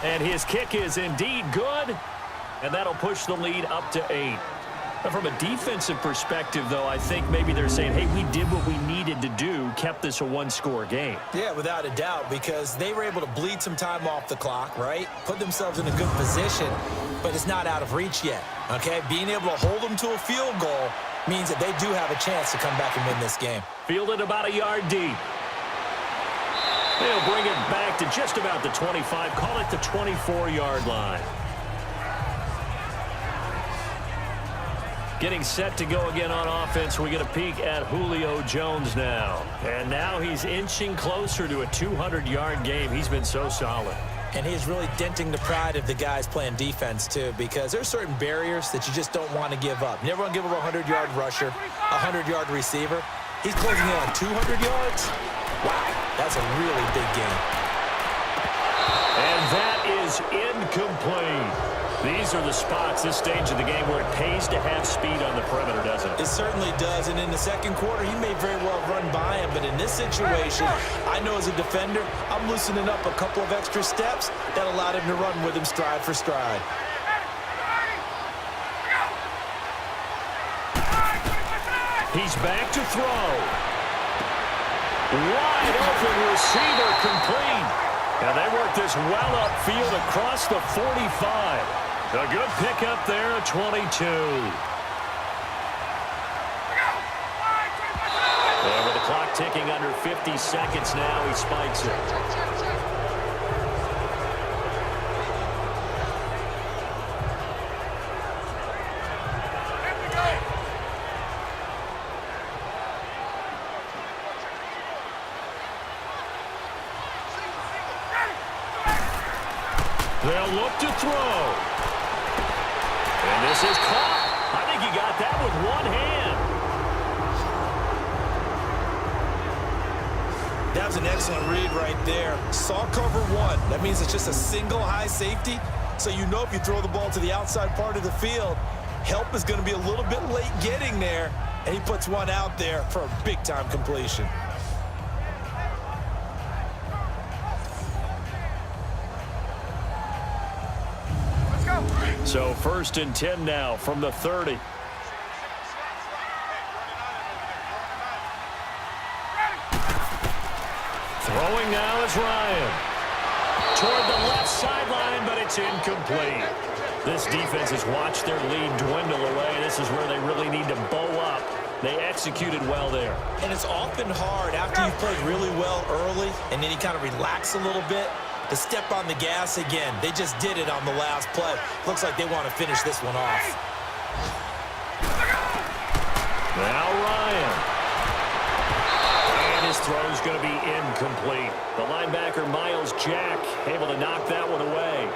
And his kick is indeed good, and that'll push the lead up to 8. Now, from a defensive perspective, though, I think maybe they're saying, hey, we did what we needed to do, kept this a one-score game. Yeah, without a doubt, because they were able to bleed some time off the clock, right? Put themselves in a good position, but it's not out of reach yet, okay? Being able to hold them to a field goal means that they do have a chance to come back and win this game. Fielded about a yard deep. They'll bring it back to just about the 25, call it the 24-yard line. Getting set to go again on offense. We get a peek at Julio Jones now. And now he's inching closer to a 200-yard game. He's been so solid. And he's really denting the pride of the guys playing defense, too, because there's certain barriers that you just don't want to give up. You never want to give up a 100-yard rusher, a 100-yard receiver. He's closing in on 200 yards. Wow, that's a really big game. And that is is incomplete. These are the spots, this stage of the game, where it pays to have speed on the perimeter, doesn't it? It certainly does, and in the second quarter, he may very well run by him, but in this situation, I know as a defender, I'm loosening up a couple of extra steps that allowed him to run with him stride for stride. He's back to throw. Wide open receiver complete. And they work this well upfield across the 45. A good pickup there at 22. And with the clock ticking under 50 seconds now, he spikes it. They'll look to throw. And this is caught. I think he got that with one hand. That was an excellent read right there. Saw cover one. That means it's just a single high safety. So you know if you throw the ball to the outside part of the field, help is going to be a little bit late getting there. And he puts one out there for a big-time completion. So 1st and 10 now from the 30. Throwing now is Ryan. Toward the left sideline, but it's incomplete. This defense has watched their lead dwindle away. This is where they really need to bow up. They executed well there. And it's often hard after you've played really well early and then you kind of relax a little bit to step on the gas again. They just did it on the last play. Looks like they want to finish this one off. Now Ryan. And his throw's going to be incomplete. The linebacker, Miles Jack, able to knock that one away.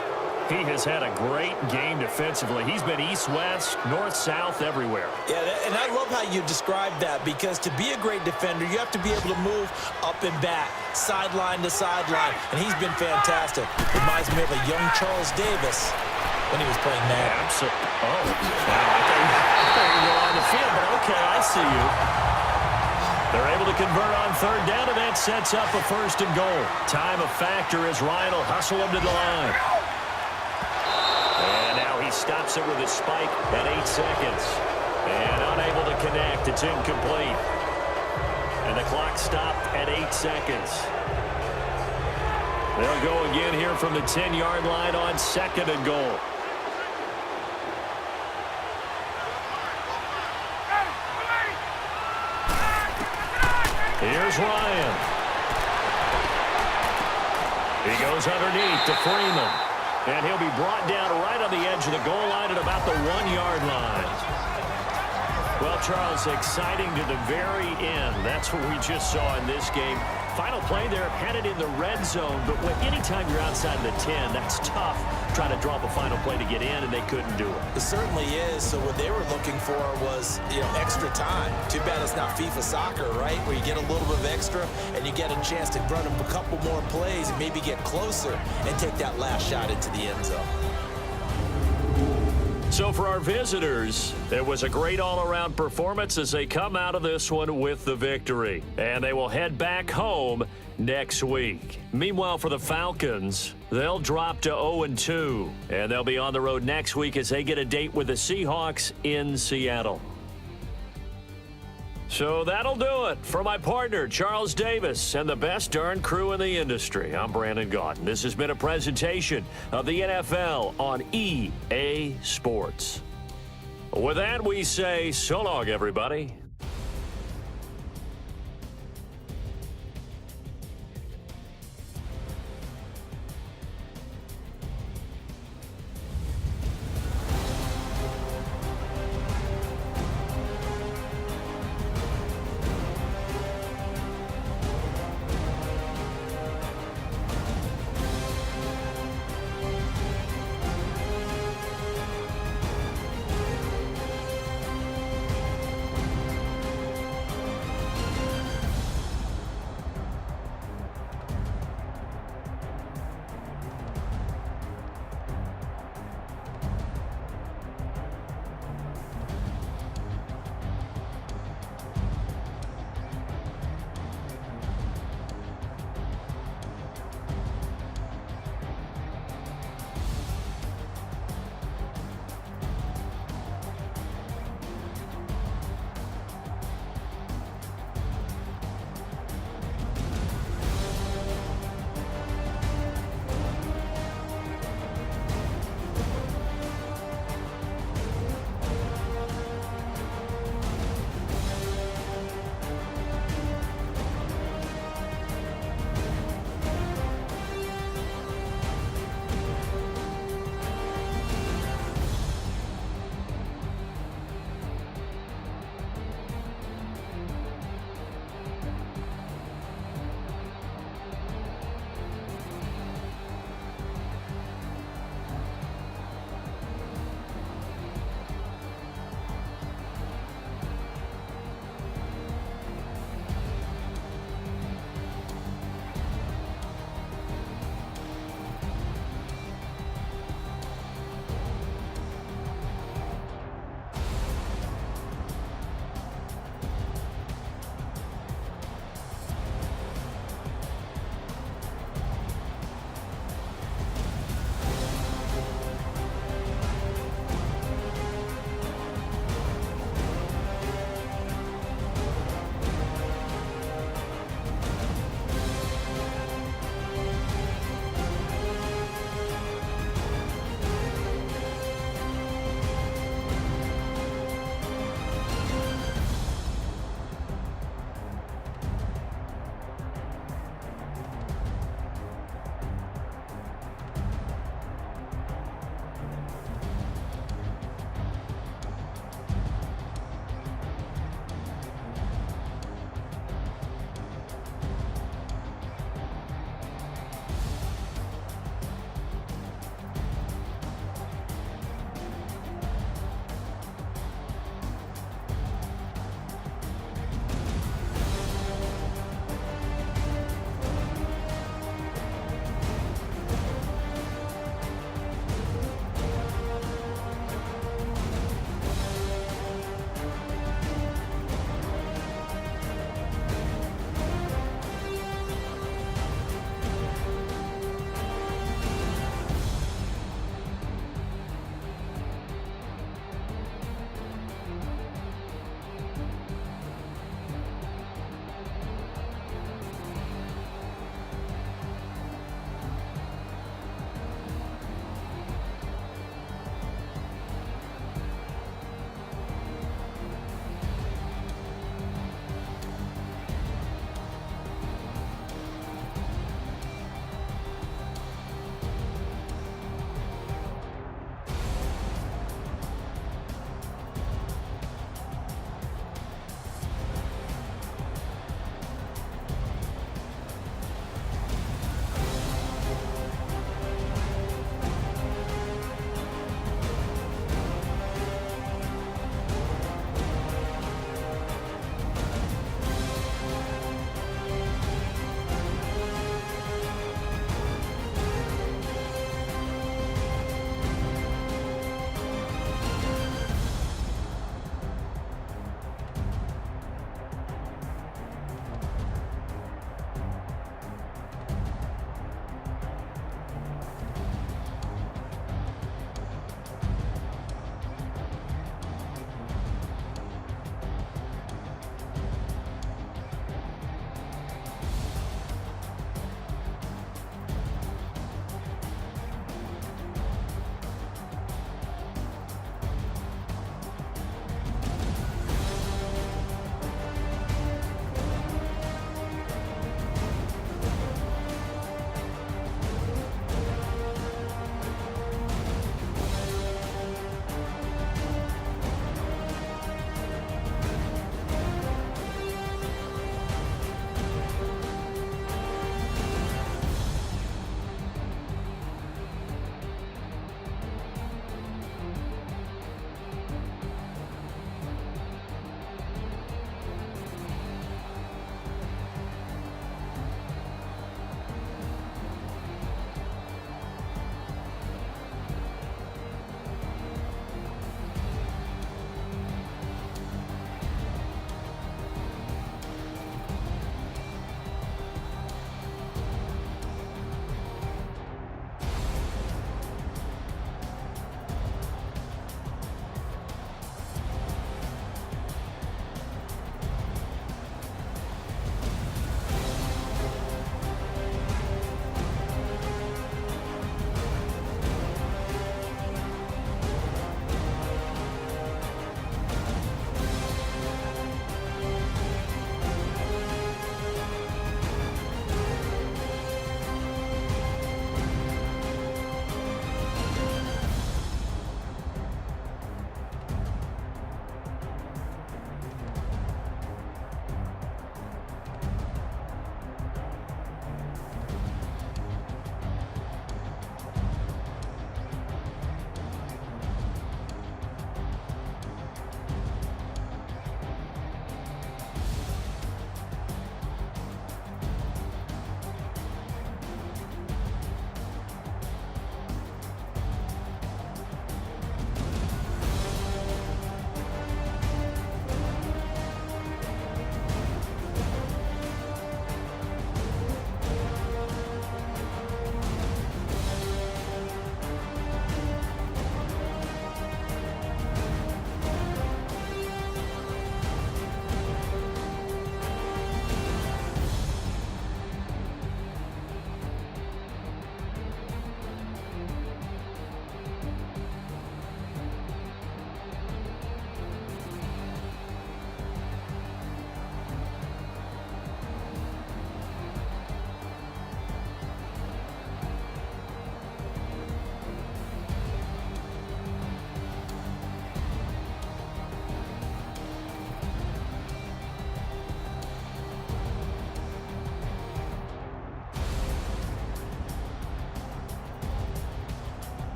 He has had a great game defensively. He's been east-west, north-south, everywhere. Yeah, and I love how you described that, because to be a great defender, you have to be able to move up and back, sideline to sideline, and he's been fantastic. Reminds me of a young Charles Davis when he was playing that. Absolutely. Oh, wow. I thought you were on the field, but okay, I see you. They're able to convert on 3rd down, and that sets up a 1st and goal. Time a factor as Ryan will hustle him to the line. He stops it with a spike at 8 seconds. And unable to connect. It's incomplete. And the clock stopped at 8 seconds. They'll go again here from the 10-yard line on 2nd and goal. Here's Ryan. He goes underneath to Freeman. And he'll be brought down right on the edge of the goal line at about the 1-yard line. Well, Charles, exciting to the very end. That's what we just saw in this game. Final play there, headed in the red zone. But anytime you're outside the 10, that's tough. Trying to drop a final play to get in, and they couldn't do it. It certainly is. So what they were looking for was, extra time. Too bad it's not FIFA soccer, right? Where you get a little bit of extra, and you get a chance to run up a couple more plays and maybe get closer and take that last shot into the end zone. So for our visitors, it was a great all-around performance as they come out of this one with the victory. And they will head back home next week. Meanwhile, for the Falcons, they'll drop to 0-2. And they'll be on the road next week as they get a date with the Seahawks in Seattle. So that'll do it for my partner, Charles Davis, and the best darn crew in the industry. I'm Brandon Gaudin. This has been a presentation of the NFL on EA Sports. With that, we say so long, everybody.